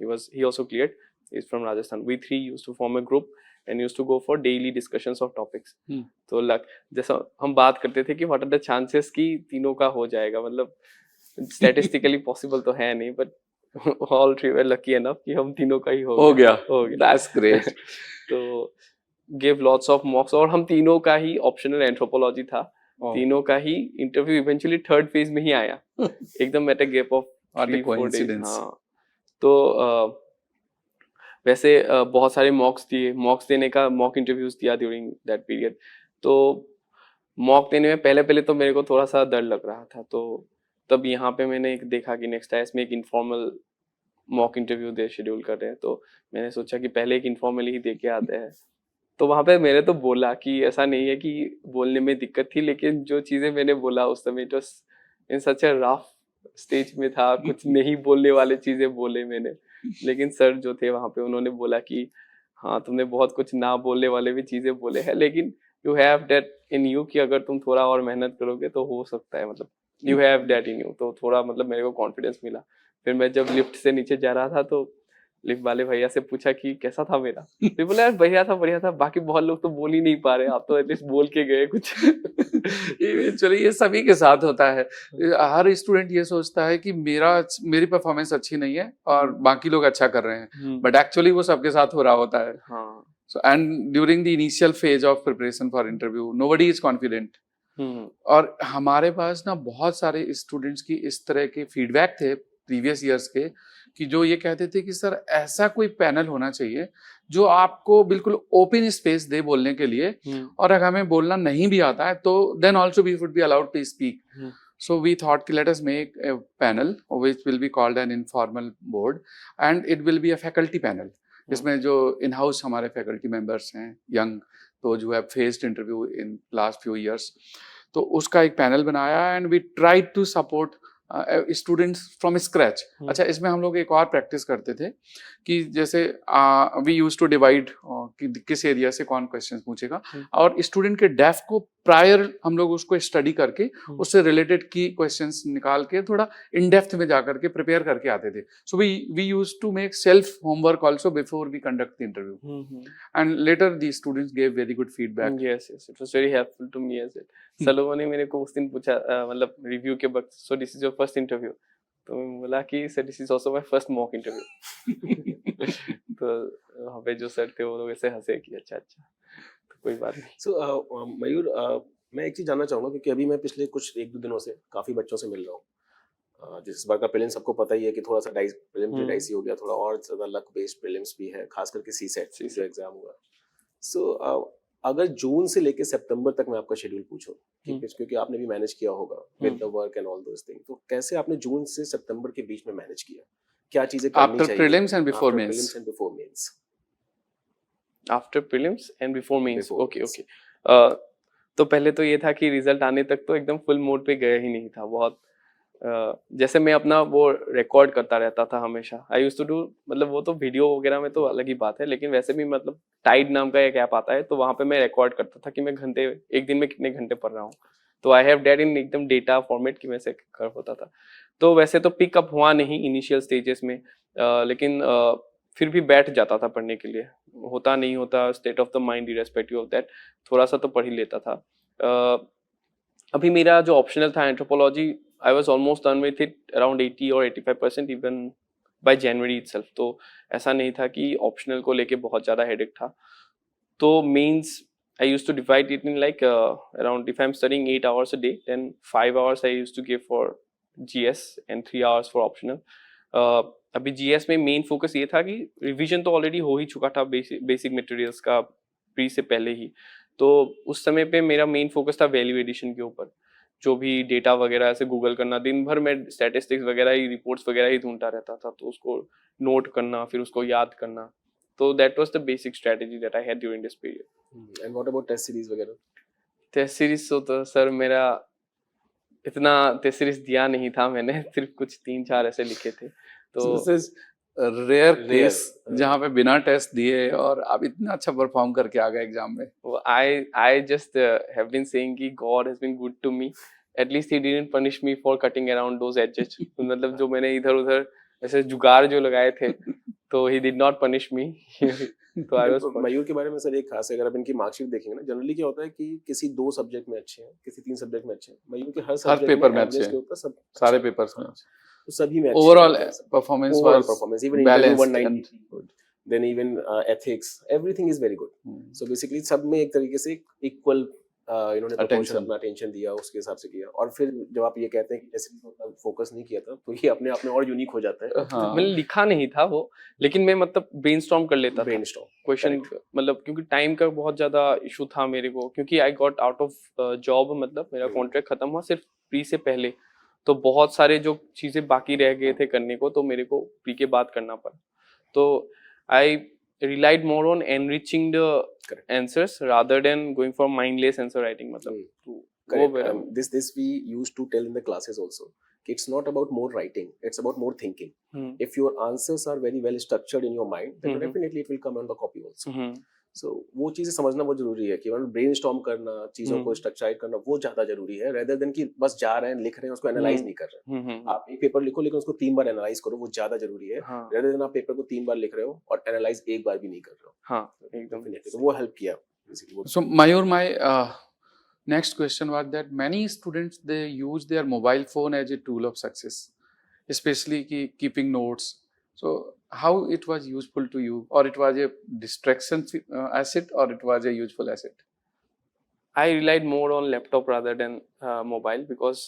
he also cleared, is from Rajasthan. We three used to form a group and used to go for daily discussions of topics. तो जैसा हम बात करते थे कि what are the chances कि तीनों का हो जाएगा, मतलब statistically possible तो है नहीं, but all three were lucky enough कि हम तीनों का ही हो गया। That's great. तो gave lots of mocks, और हम तीनों का ही optional anthropology था। तीनों का ही इंटरव्यू इवेंचुअली थर्ड फेज में ही आया, एकदम at a gap of 3-4 days। हाँ, तो वैसे बहुत सारे मॉक्स देने का मॉक इंटरव्यूज दिया ड्यूरिंग दैट पीरियड। तो मॉक देने में पहले पहले तो मेरे को थोड़ा सा डर लग रहा था, तो तब यहाँ पे मैंने एक देखा कि नेक्स्ट टाइम में एक इनफॉर्मल मॉक इंटरव्यू दे शेड्यूल कर रहे हैं, तो मैंने सोचा कि पहले एक इनफॉर्मली ही दे के आते हैं। तो वहाँ पे मैंने तो बोला कि ऐसा नहीं है कि बोलने में दिक्कत थी, लेकिन जो चीज़ें मैंने बोला उस समय तो इन सच ए रफ स्टेज में था, कुछ नहीं बोलने वाले चीज़ें बोले मैंने। लेकिन सर जो थे वहाँ पे उन्होंने बोला कि हाँ तुमने बहुत कुछ ना बोलने वाले भी चीज़ें बोले हैं, लेकिन you have that in you कि अगर तुम थोड़ा और मेहनत करोगे तो हो सकता है, मतलब you have that in you. तो थोड़ा मतलब मेरे को कॉन्फिडेंस मिला। फिर मैं जब लिफ्ट से नीचे जा रहा था तो लिफ्ट वाले भैया से पूछा कि कैसा था मेरा, तो बोला यार बढ़िया था, बाकी बहुत लोग तो बोल ही नहीं पा रहे, आप तो एटलीस्ट बोल के गए कुछ। चलिए ये सभी के साथ होता है, हर स्टूडेंट ये सोचता है कि मेरी परफॉर्मेंस अच्छी नहीं है और बाकी लोग अच्छा कर रहे हैं, बट एक्चुअली वो सबके साथ हो रहा होता है। हाँ। So and during the initial phase of preparation for interview, nobody is confident. और हमारे पास ना बहुत सारे स्टूडेंट्स की इस तरह के फीडबैक थे प्रीवियस ईयर्स के, कि जो ये कहते थे कि सर ऐसा कोई पैनल होना चाहिए जो आपको बिल्कुल ओपन स्पेस दे बोलने के लिए, और अगर हमें बोलना नहीं भी आता है तो then also we would be allowed to speak. So we thought कि let us make a panel which will be called an informal board and it will be a faculty panel. इसमें जो इन हाउस हमारे faculty members हैं young, तो जो have faced interview in last few years, तो उसका एक panel बनाया and we try to support students from scratch. अच्छा, इसमें हम लोग एक और प्रैक्टिस करते थे कि जैसे वी यूज टू डिवाइड किस एरिया से कौन क्वेश्चन पूछेगा, और स्टूडेंट के डेफ को प्रायर हम लोग उसको स्टडी करके उससे रिलेटेड की क्वेश्चंस निकाल के थोड़ा इन डेप्थ में जाकर के प्रिपेयर करके आते थे। So we use to make self homework also before we conduct the interview and later the students gave very good feedback. Yes it was very helpful to me as well. सलोमो ने मेरे को उस दिन पूछा मतलब रिव्यू के वक्त, सो this is your first interview, तो मैं बोला कि sir this is also my first mock interview. तो वहाँ पे जो सर थे वो लोग ऐसे हंसे कि अच्छा तो कोई बात नहीं। सो मयूर, मैं एक चीज़ जानना चाहूँगा क्योंकि अभी मैं पिछले कुछ 1-2 दिनों से काफ़ी बच्चों से मिल रहा हूँ। जिस बार का प्रीलिम्स सबको पता ही है कि थोड़ा सा प्रीलिम्स डाइसी हो गया, थोड़ा और ज़्यादा लक बेस्ड प्रीलिम्स भी है, खास करके सीसेट जो एग्जाम हुआ। सो अगर जून से लेके सितंबर तक मैं आपका शेड्यूल पूछूं, क्योंकि आपने भी मैनेज किया होगा with the work and all those things, तो कैसे आपने जून से सितंबर के बीच में मैनेज किया, क्या चीजें करनी चाहिए? After prelims and before mains. After prelims and before mains, okay. तो पहले तो ये था कि रिजल्ट आने तक तो एकदम फुल मोड पे गया ही नहीं था। बहुत जैसे मैं अपना वो रिकॉर्ड करता रहता था हमेशा। आई यूज्ड टू डू, मतलब वो तो वीडियो वगैरह में तो अलग ही बात है, लेकिन वैसे भी मतलब टाइड नाम का एक ऐप आता है, तो वहाँ पे मैं रिकॉर्ड करता था कि मैं एक दिन में कितने घंटे पढ़ रहा हूँ। तो आई हैव डेट इन एकदम डेटा फॉर्मेट की वैसे कर होता था। तो वैसे तो पिकअप हुआ नहीं इनिशियल स्टेजेस में, लेकिन फिर भी बैठ जाता था पढ़ने के लिए। होता नहीं होता, state of the mind irrespective of that, थोड़ा सा तो पढ़ ही लेता था। अभी मेरा जो ऑप्शनल था anthropology, I was almost done with it around 80 or 85% even by January itself. तो ऐसा नहीं था कि ऑप्शनल को लेके बहुत ज़्यादा हेडेक था। तो means I used to divide it in like around, if I'm studying 8 hours a day, then 5 hours I used to give for GS and 3 hours for optional. अभी GS में मेन फोकस ये था कि revision तो already हो ही चुका था basic materials का प्री से पहले ही, तो उस समय पे मेरा मेन फोकस था वैल्यू एडिशन के ऊपर। जो भी डेटा वगैरह ऐसे गूगल करना, दिन भर में स्टैटिस्टिक्स वगैरह ही, रिपोर्ट्स वगैरह ही ढूंढता रहता था, तो उसको नोट करना, फिर उसको याद करना। तो that was the basic strategy that I had during this period. And what about test series वगैरह? टेस्ट सीरीज तो सर मेरा इतना टेस्ट सीरीज दिया नहीं था मैंने, सिर्फ कुछ 3-4 ऐसे लिखे थे। तो रेयर केस जहाँ पे बिना टेस्ट दिए और आप इतना अच्छा परफॉर्म करके आ गए एग्जाम में। I just have been saying कि God has been good to me. At least he didn't punish me for cutting around those edges. मतलब जो मैंने इधर उधर ऐसे जुगाड़ जो लगाए थे, तो he did not punish me. तो I was मयूर के बारे में सर एक खास है, अगर आप इनकी मार्कशीट देखेंगे ना, जनरली क्या होता है कि किसी 2 सब्जेक्ट में अच्छे हैं, किसी 3 सब्जेक्ट में अच्छे हैं। मयूर के हर पेपर में अच्छे हैं, सारे पेपर्स में तो सभी में overall performance even 190, then even ethics, everything is very good. So basically सब में एक तरीके से इक्वल इन्होंने proportion Attention. अपना अटेंशन दिया, उसके हिसाब से किया। और फिर जब आप ये कहते हैं कि जैसे फोकस नहीं किया था, तो ये अपने आप में और यूनिक हो जाता है। हाँ मैंने लिखा नहीं था वो, लेकिन मैं मतलब ब्रेनस्टॉर्म कर लेता था ब्रेनस्टॉर्म क्वेश्चन, मतलब क्योंकि टाइम का बहुत ज्यादा इशू था मेरे को, क्योंकि I got out of job, मतलब मेरा कॉन्ट्रैक्ट खत्म हुआ सिर्फ प्री से पहले, तो बहुत सारे जो चीजें बाकी रह गए थे करने को, तो मेरे को प्री के बाद करना पड़ा। तो आई relied more on enriching the Correct. answers rather than going for mindless answer writing, मतलब तो वो Correct. मेरा This we used to tell in the classes also. It's not about more writing, it's about more thinking. If your answers are very well structured in your mind, then definitely it will come on the copy also. So वो चीजें समझना बहुत जरूरी है कि मतलब brainstorm करना, चीजों को स्ट्रक्चराइज करना, वो ज्यादा जरूरी है, rather than कि बस जा रहे हैं, लिख रहे हैं, उसको एनालाइज नहीं कर रहे हैं। आप एक पेपर लिखो लेकिन उसको 3 बार एनालाइज करो, वो ज्यादा जरूरी है, rather than आप पेपर को 3 बार लिख रहे हो और एनालाइज एक बार भी नहीं कर रहे हो। हाँ एकदम। तो वो हेल्प किया basically। So Mayur, my next question was that many students, they use their mobile phone as a tool of success, especially keeping notes. So how it was useful to you, or it was a distraction asset, or it was a useful asset? I relied more on laptop rather than mobile, because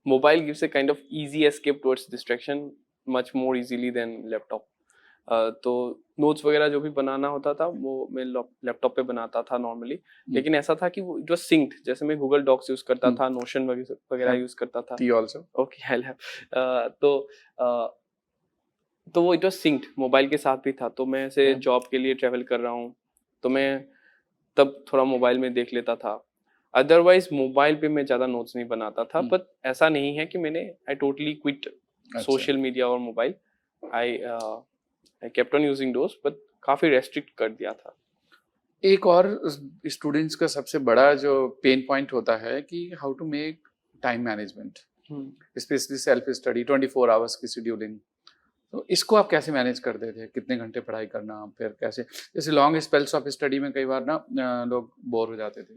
mobile gives a kind of easy escape towards distraction much more easily than laptop. तो notes वगैरह जो भी बनाना होता था वो मैं laptop पे बनाता था नॉर्मली, लेकिन ऐसा था कि वो इट वाज सिंक्ड, जैसे मैं गूगल डॉक्स यूज करता था, नोशन वगैरह यूज करता था। You also? Okay I have तो वो इट वाज सिंक्ड, मोबाइल के साथ भी था। तो मैं ऐसे जॉब के लिए ट्रैवल कर रहा हूँ तो मैं तब थोड़ा मोबाइल में देख लेता था, अदरवाइज मोबाइल पे मैं ज्यादा नोट्स नहीं बनाता था। बट ऐसा नहीं है कि मैंने I totally quit social media और mobile, I kept on using those, but काफी रेस्ट्रिक्ट कर दिया था। एक और स्टूडेंट्स का सबसे बड़ा जो पेन पॉइंट होता है कि how to make time management, specially self study, 24 hours की शेड्यूलिंग। तो इसको आप कैसे मैनेज करते थे? कितने घंटे पढ़ाई करना, फिर कैसे, जैसे लॉन्ग स्पेल्स ऑफ स्टडी में कई बार ना लोग बोर हो जाते थे।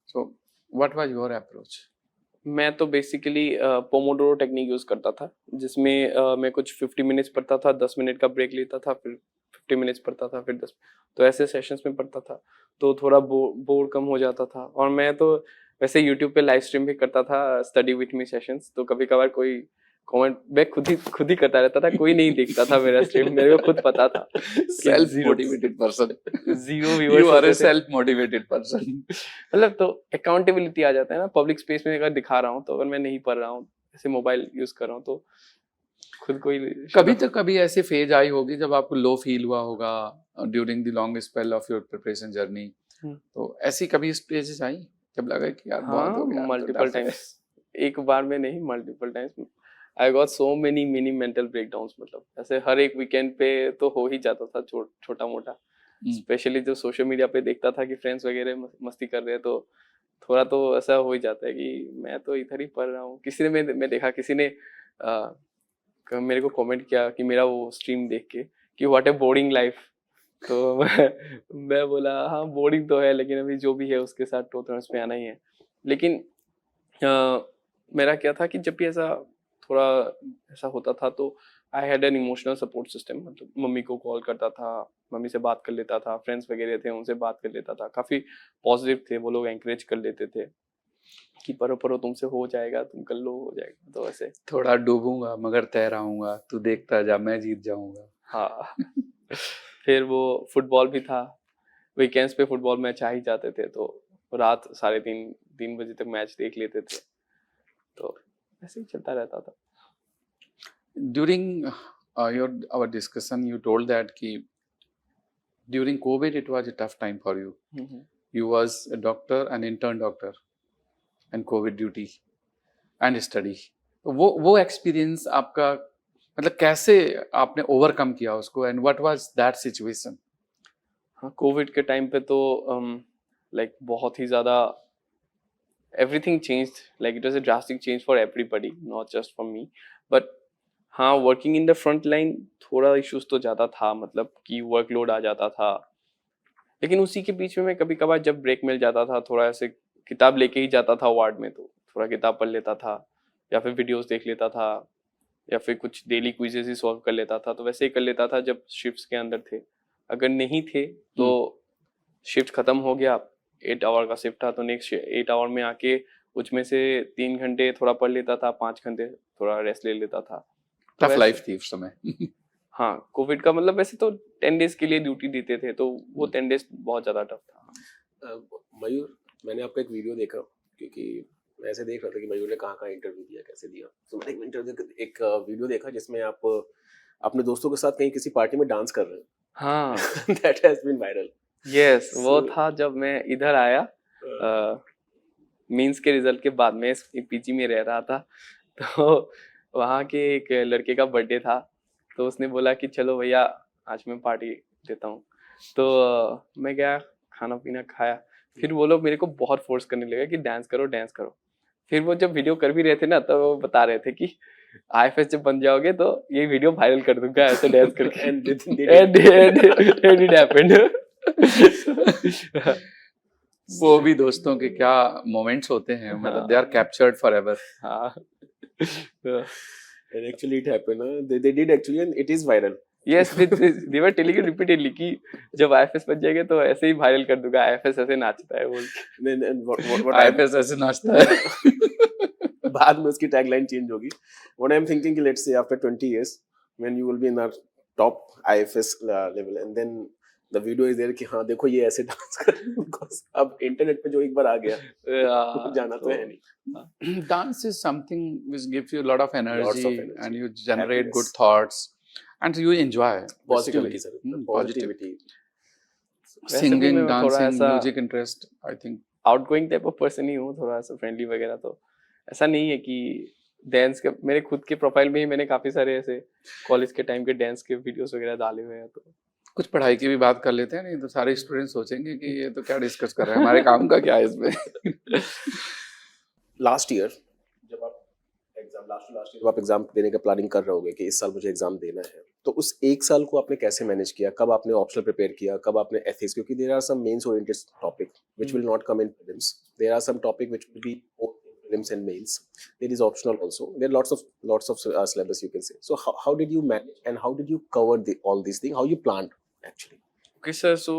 So what was your approach? मैं तो बेसिकली पोमोडोरो टेक्निक यूज करता था, जिसमें मैं कुछ 50 मिनट्स पढ़ता था, 10 मिनट का ब्रेक लेता था, फिर 50 मिनट्स पढ़ता था, फिर 10, तो ऐसे सेशंस में पढ़ता था, तो थोड़ा बोर कम हो जाता था। और मैं तो वैसे यूट्यूब पे लाइव स्ट्रीम भी करता था स्टडी विथ मी सेशंस, तो कभी कभार कोई कमेंट मैं खुद ही करता रहता था, कोई नहीं देखता था मेरा स्ट्रीम, मेरे को खुद पता था। Self motivated person, 0 viewers, you are a self motivated person. मतलब तो अकाउंटेबिलिटी आ जाता है ना, पब्लिक स्पेस में अगर दिखा रहा हूँ, तो अगर मैं नहीं पढ़ रहा हूँ, ऐसे मोबाइल यूज कर रहा हूँ, तो खुद को ही कभी ऐसे फेज आई होगी जब आपको लो फील हुआ होगा during the long spell of your preparation journey, तो ऐसी कभी स्टेजेस आई जब लगा कि यार बहुत हो गया? मल्टीपल टाइम्स, एक बार में नहीं, multiple times I got so many mini mental breakdowns. मतलब ऐसे हर एक वीकेंड पे तो हो ही जाता था छोटा मोटा, स्पेशली जो सोशल मीडिया पे देखता था कि फ्रेंड्स वगैरह मस्ती कर रहे हैं, तो थोड़ा तो ऐसा हो ही जाता है कि मैं तो इधर ही पढ़ रहा हूँ। किसी ने मैं देखा, किसी ने मेरे को कमेंट किया कि मेरा वो स्ट्रीम देख के कि व्हाट ए बोरिंग लाइफ, तो मैं बोला हाँ बोरिंग तो है, लेकिन अभी जो भी है उसके साथ टोटर्स में आना ही है। लेकिन मेरा क्या था कि जब भी ऐसा थोड़ा ऐसा होता था, तो I had an emotional support system, मतलब मम्मी को कॉल करता था, मम्मी से बात कर लेता था, फ्रेंड्स वगैरह थे उनसे बात कर लेता था, काफ़ी पॉजिटिव थे वो लोग, एंकरेज कर लेते थे कि परो तुमसे हो जाएगा, तुम कर लो, हो जाएगा। तो ऐसे थोड़ा डूबूंगा मगर तैराऊंगा, तू देखता जा मैं जीत जाऊंगा। हाँ फिर वो फुटबॉल भी था, वीकेंड्स पे फुटबॉल मैच आ ही जाते थे, तो रात 3:30 बजे तक मैच देख लेते थे, तो ऐसे ही चलता रहता था। During our discussion, you told that कि during COVID it was a tough time for you. You was a doctor, an intern doctor, and COVID duty and study. वो experience आपका, मतलब कैसे आपने ओवरकम किया उसको, and what was that situation? हाँ, Covid के टाइम पे तो लाइक बहुत ही ज़्यादा everything changed, like it was a drastic change for everybody, not just for me, but हाँ working in the front line थोड़ा इश्यूज तो ज़्यादा था, मतलब कि वर्कलोड आ जाता था। लेकिन उसी के बीच में मैं कभी कभार जब ब्रेक मिल जाता था, थोड़ा ऐसे किताब लेके ही जाता था वार्ड में, तो थोड़ा किताब पढ़ लेता था, या फिर वीडियोस देख लेता था, या फिर कुछ डेली क्विजेस ही सॉल्व कर लेता था। तो वैसे ही कर लेता था जब शिफ्ट्स के अंदर थे। अगर नहीं थे तो शिफ्ट खत्म हो गया, 8 आवर का शिफ्ट था, तो नेक्स्ट 8 आवर में आके उसमें से 3 घंटे थोड़ा पढ़ लेता था, 5 घंटे थोड़ा रेस्ट ले लेता था। तो टफ ऐसे- लाइफ थी उस समय। हाँ, कोविड का मतलब वैसे तो 10 डेज के लिए ड्यूटी देते थे, तो वो 10 डेज बहुत ज़्यादा टफ था। मयूर, मैंने आपका एक वीडियो देखा, क्योंकि मैं ऐसे देख रहा था कि मयूर ने कहाँ इंटरव्यू दिया, कैसे दिया। तो मैंने एक वीडियो देखा जिसमें आप अपने दोस्तों के साथ कहीं किसी पार्टी में डांस कर रहे हैं। हाँ, that has been viral. Yes, वो So- था जब मैं इधर आया, मींस के रिजल्ट के बाद में पीजी में रह रहा था। तो वहाँ के एक लड़के का बर्थडे था, तो उसने बोला कि चलो भैया आज मैं पार्टी देता हूँ। तो मैं गया, खाना पीना खाया, फिर वो लोग मेरे को बहुत फोर्स करने लगे कि डांस करो डांस करो। फिर वो जब वीडियो कर भी रहे थे ना, तो वो बता रहे थे कि आईएफएस जब बन जाओगे तो ये वीडियो वायरल कर दूंगा ऐसे डांस करके। And and it happened. वो भी दोस्तों के क्या मोमेंट्स होते हैं, मतलब दे आर कैप्चर्ड फॉरएवर। हाँ। And actually it happened. They did actually, and it is viral. Yes, they were telling it repeatedly कि जब आईएफएस बन जाएंगे तो ऐसे ही वायरल कर दूंगा, आईएफएस ऐसे नाचता है बोल के। And what आईएफएस ऐसे नाचता है। बाद में उसकी टैगलाइन चेंज होगी। What I'm thinking, let's say after 20 years, when you will be in our top IFS level, and then the video is there कि हाँ देखो ये ऐसे डांस कर रहे हैं, because अब इंटरनेट पे जो एक बार आ गया जाना तो है नहीं। Dance is something which gives you a lot of energy, Lots of energy. and you generate Happiness. good thoughts and you enjoy Positivity, basically. sir. Positive. Positivity. वैसे भी Singing, मैं थोड़ा dancing, ऐसा- music interest, I think. Outgoing type of person ही हूँ, थोड़ा सा friendly वगैरह। तो ऐसा नहीं है कि डांस के, मेरे खुद के प्रोफाइल में ही मैंने काफी सारे ऐसे कॉलेज के टाइम के डांस के वीडियोस वगैरह डाले हुए हैं। तो कुछ पढ़ाई की भी बात कर लेते हैं, नहीं तो सारे स्टूडेंट सोचेंगे कि ये तो क्या डिस्कस कर रहे हैं, हमारे काम का क्या है इसमें। लास्ट ईयर जब आप लास्ट ईयर जब आप एग्जाम देने का प्लानिंग कर रहे होगे कि इस साल मुझे एग्जाम देना है, तो उस एक साल को आपने कैसे मैनेज किया? कब आपने ऑप्शनल प्रिपेयर किया, कब आपने एथिक्स, क्योंकि there are some mains oriented topic which will not come in prelims, there are some topic which will be prelims and mains, there is optional also, there are lots of syllabus you can say. So how did you manage, and how did you cover all these things, how you planned actually? okay sir, so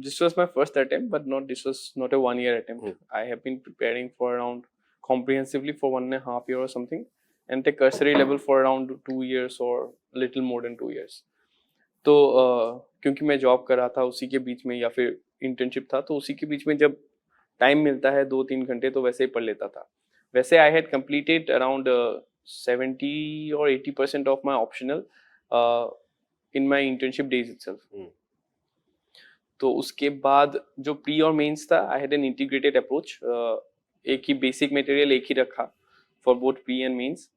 this was my first attempt, but this was not a 1 year attempt. I have been preparing for around comprehensively for 1.5 year or something, and the cursory level for around 2 years or a little more than 2 years. तो क्योंकि मैं job कर रहा था उसी के बीच में, या फिर इंटर्नशिप था, तो उसी के बीच में जब टाइम मिलता है 2-3 घंटे तो वैसे ही पढ़ लेता था। वैसे I had completed around 70 or 80% of my optional in my internship days itself. तो उसके बाद जो प्री और मेंस था, I had an integrated approach, एक ही बेसिक मटेरियल एक ही रखा for both pre and mains.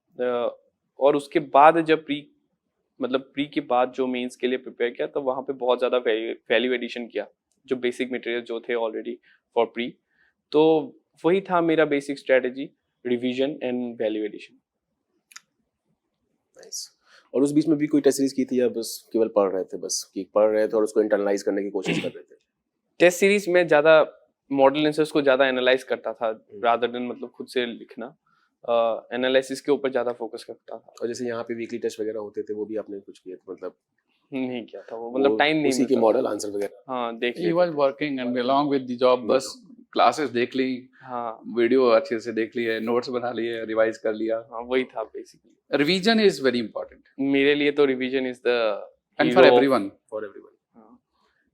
और उसके बाद जब प्री के बाद जो मेंस के लिए प्रिपेयर किया, तो वहाँ पे बहुत ज़्यादा वैल्यू एडिशन किया, जो बेसिक मटेरियल जो थे ऑलरेडी फॉर प्री। तो वही था मेरा basic strategy, revision and value addition. Nice. और उस बीच में भी कोई टेस्ट सीरीज की थी या बस केवल पढ़ रहे थे, बस कि पढ़ रहे थे और उसको इंटरनलाइज करने की कोशिश कर रहे थे? टेस्ट सीरीज में ज़्यादा मॉडल आंसर्स को ज़्यादा एनालाइज करता था रादर देन खुद से लिखना। एनालिसिस के ऊपर ज़्यादा फोकस करता था। और जैसे यहाँ पे वीकली टेस्ट वगैरह होते थे, वो भी आपने कुछ किया था? मतलब नहीं किया था वो, टाइम नहीं उसी के मॉडल आंसर वगैरह। हाँ, देख He was working and along with the job, बस क्लासेस देख ली, हाँ वीडियो अच्छे से देख लिए, नोट्स बना लिए, रिवाइज कर लिया। हाँ, वही था basically. Revision is very important मेरे लिए तो revision is the end for everyone.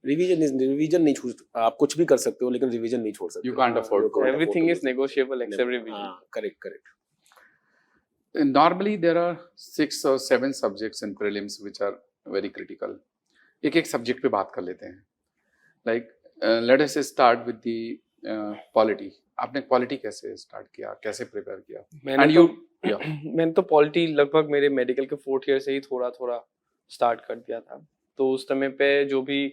Revision नहीं छोड़, आप कुछ भी कर सकते हो लेकिन रिवीजन नहीं छोड़ सकते। You can't afford to. Everything is negotiable except revision. Correct. Normally there are 6 or 7 subjects in prelims which are very critical. एक सब्जेक्ट पे बात कर लेते हैं। Like let us start with the polity. आपने पॉलिटी कैसे स्टार्ट किया, कैसे प्रिपेयर किया? मैंने तो पॉलिटी लगभग मेरे मेडिकल के 4th ईयर से ही थोड़ा थोड़ा स्टार्ट कर दिया था। तो उस समय पे जो भी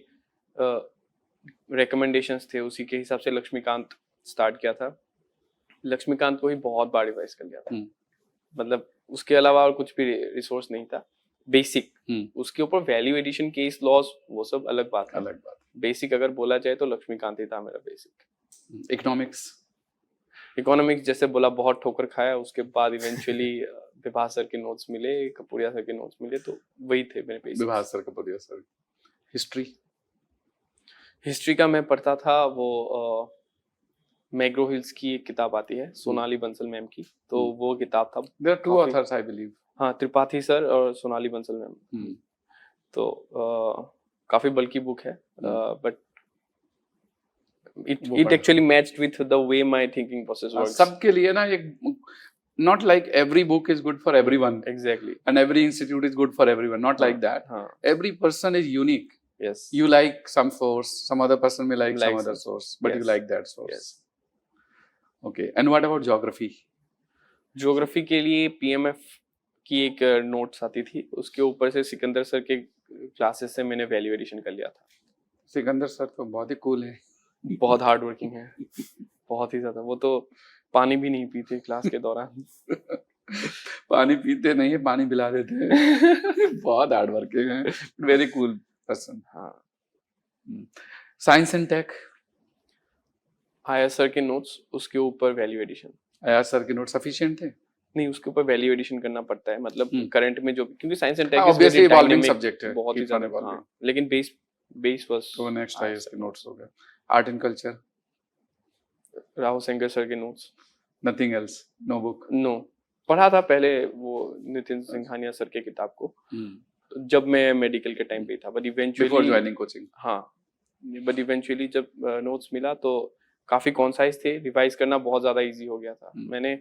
रिकमेंडेशंस थे उसी के हिसाब से लक्ष्मीकांत स्टार्ट किया था। लक्ष्मीकांत को ही बहुत बार रिवाइज कर लिया था, मतलब उसके अलावा और कुछ भी रिसोर्स नहीं था। बेसिक उसके ऊपर वैल्यू एडिशन, केस लॉज, वो सब अलग बात है। बेसिक अगर बोला जाए तो लक्ष्मीकांत ही था मेरा बेसिक। इकोनॉमिक्स जैसे बोला बहुत ठोकर खाया, उसके बाद इवेंचुअली विभास सर के नोट्स मिले, कपूरिया सर के नोट्स मिले, तो वही थे मेरे basic. Vibhas sir, Kapuria sir. History history का मैं पढ़ता था वो मैग्रो हिल्स की एक किताब आती है सोनाली बंसल मैम की, तो वो किताब था। There are two काफी- authors, I believe. हाँ, त्रिपाठी सर और सोनाली बंसल मैम। Hmm. तो काफी बल्कि बुक है, बट वो इट पढ़ा। Actually matched with the way my thinking process works. सबके लिए ना ये not like every book is good for everyone exactly, and every institute is good for everyone, not like that. हाँ, Every person is unique. Yes, You like some source, some other person may like some Like other some- source, but you yes. like that source. Yes. Okay, and what about geography? Geography के लिए PMF की एक notes आती थी, उसके ऊपर से Sikandar sir के क्लासेस से मैंने वैल्यू एडिशन कर लिया था। सिकंदर सर तो बहुत ही कूल है। बहुत हार्ड वर्किंग है, बहुत ही ज्यादा। वो तो पानी भी नहीं पीते क्लास के दौरान। पानी पीते नहीं है, पानी पिला देते हैं। बहुत हार्ड वर्किंग है, वेरी कूल पर्सन। हाँ, साइंस एंड टेक, आया सर के नोट्स, उसके ऊपर वैल्यू एडिशन। आया सर के नोट सफिशिएंट थे? नहीं, उसके ऊपर वैल्यू एडिशन करना पड़ता है, मतलब करंट में जो, क्योंकि science and tech obviously evolving subject है, बहुत ही keep on ज्यादा। evolving. हाँ, लेकिन बेस वाज तो नेक्स्ट आईएएस के नोट्स हो गए। Art and culture, Rahul Sengar sir के notes. Nothing else, no book. No, पढ़ा था पहले वो नितिन सिंघानिया सर के किताब को, जब मैं मेडिकल के टाइम पे था, but before eventually joining coaching. हाँ, बट इवेंचुअली जब नोट्स मिला तो काफी कॉन्साइज थे, रिवाइज करना बहुत ज्यादा इजी हो गया था। मैंने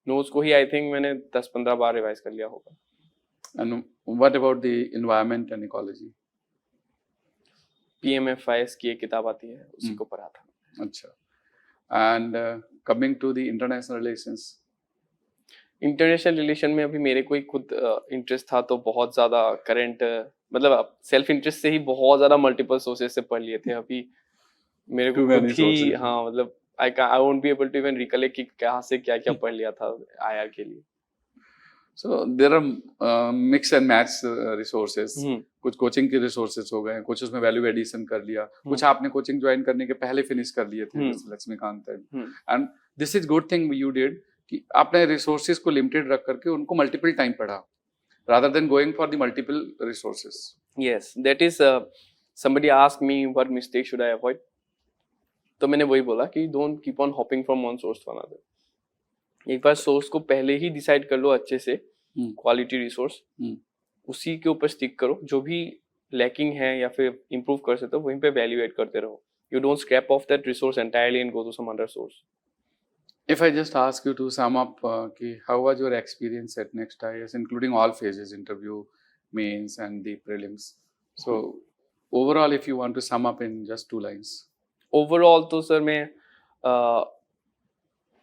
नोट्स को ही आई थिंक मैंने 10-15 बार रिवाइज कर लिया होगा। And what about the environment and ecology? PMFIAS की एक किताब आती है, उसी को पढ़ा था। अच्छा, and coming to the international relations. International relation में अभी मेरे को ही खुद इंटरेस्ट था, तो बहुत ज्यादा करंट, मतलब सेल्फ इंटरेस्ट से ही बहुत ज्यादा मल्टीपल सोर्सेज से पढ़ लिए थे। अभी मेरे को Too खुद many ही, sources. हाँ, मतलब I won't be able to even recollect कि कहाँ से क्या क्या पढ़ लिया था आईआर के लिए। So there are mix and match resources. कुछ कोचिंग के रिसोर्सेज हो गए, कुछ उसमें वैल्यू एडिशन कर लिया, कुछ आपने कोचिंग ज्वाइन करने के पहले फिनिश कर लिए थे, जैसे लक्ष्मीकांत है। And this is good thing you did कि आपने रिसोर्सेज को लिमिटेड रख करके उनको मल्टीपल टाइम पढ़ा, rather than going for the multiple resources. Yes, that is somebody asked me what mistake should I avoid. तो मैंने वही बोला कि don't keep on hopping from one source to another. एक बार सोर्स को पहले ही डिसाइड कर लो अच्छे से, क्वालिटी रिसोर्स, उसी के ऊपर स्टिक करो। जो भी लैकिंग है या फिर इम्प्रूव कर सकते हो वहीं पे वैल्यू एड करते रहो। You don't scrap off that resource entirely and go to some other source. If I just ask you to sum up, how was your experience at Next IAS, including all phases, interview, mains, and the prelims? So, overall, if you want to sum up in just 2 lines. Overall, तो sir मैं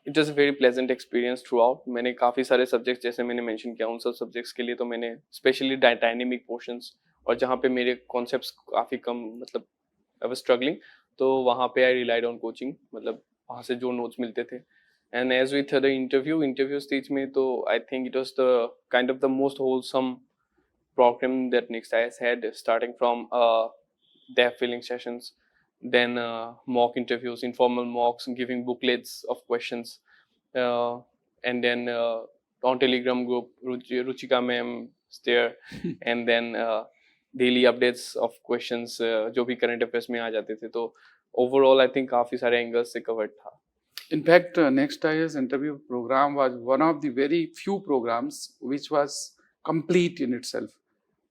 it was a very pleasant experience throughout. मैंने काफ़ी सारे subjects, जैसे मैंने mention किया, उन सब सब्जेक्ट्स के लिए तो मैंने स्पेशली डायनामिक पोर्शंस, और जहाँ पे मेरे कॉन्सेप्ट्स काफ़ी कम, मतलब आई वाज स्ट्रगलिंग, तो वहाँ पे आई रिलाइड ऑन कोचिंग, मतलब वहाँ से जो नोट्स मिलते थे। And as with the interview stage में, तो I think it was the kind of the most wholesome program that Next IAS had, starting from their filling sessions, then mock interviews, informal mocks, giving booklets of questions, and then on Telegram group, Ruchika ma'am is there, and then daily updates of questions जो भी current affairs में आ जाते थे। तो overall I think काफ़ी सारे angles से covered था। In fact, Next IAS interview program was one of the very few programs which was complete in itself.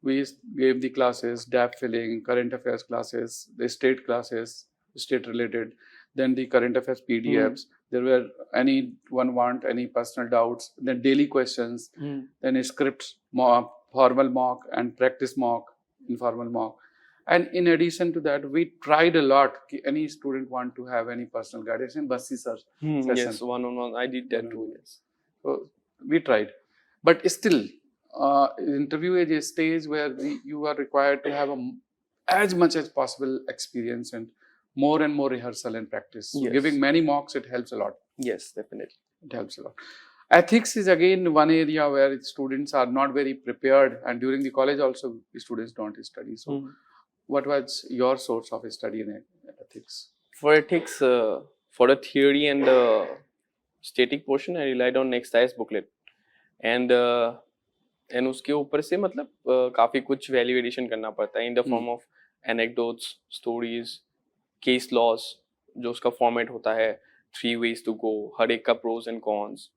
We gave the classes, DAP filling, current affairs classes, the state classes, state related, then the current affairs PDFs. There were anyone want any personal doubts, then daily questions, then scripts, mock, formal mock and practice mock, informal mock. And in addition to that, we tried a lot. Any student want to have any personal guidance in Bassi sir session. Yes, one-on-one. I did that too. Yes. So we tried, but still, interview is a stage where you are required to have as much as possible experience and more rehearsal and practice. So Yes. giving many mocks, it helps a lot. Yes, definitely. It helps a lot. Ethics is again one area where students are not very prepared, and during the college also students don't study. So. What was your source of study in ethics? For ethics, for the theory and the static portion, I relied on Next IAS booklet, and उसके ऊपर से मतलब काफी कुछ value addition करना पड़ता है in the form of anecdotes, stories, case laws जो उसका फॉर्मेट होता है, 3 ways to go, हर एक का प्रोज एंड कॉन्स,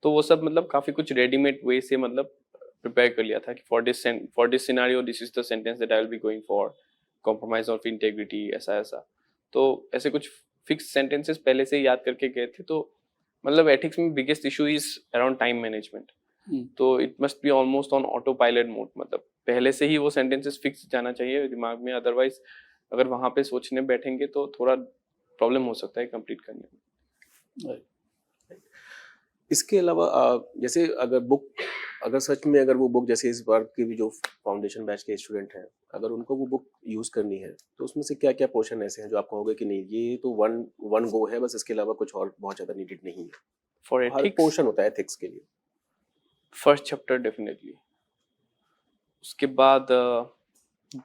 तो वो सब मतलब काफ़ी कुछ रेडीमेड वे से मतलब प्रिपेयर कर लिया था कि for this scenario this is the sentence that I will be going for, compromise of integrity, ऐसा ऐसा। तो ऐसे कुछ फिक्स सेंटेंसेस पहले से याद करके गए थे। तो मतलब एथिक्स में biggest issue is around time management. तो it must be almost on auto pilot mode, मतलब पहले से ही वो सेंटेंसेस फिक्स जाना चाहिए दिमाग में, अदरवाइज अगर वहाँ पे सोचने बैठेंगे तो थोड़ा प्रॉब्लम हो सकता है कंप्लीट करने में। इसके अलावा जैसे अगर सच में अगर वो बुक, जैसे इस बार के भी जो फाउंडेशन बैच के स्टूडेंट हैं, अगर उनको वो बुक यूज करनी है तो उसमें से क्या क्या पोर्शन ऐसे हैं जो आप कहोगे कि नहीं ये तो वन गो है, बस इसके अलावा कुछ और बहुत ज्यादा नीडेड नहीं है? फॉर हर एथिक्स पोर्शन होता है एथिक्स के लिए। फर्स्ट चैप्टर डेफिनेटली, उसके बाद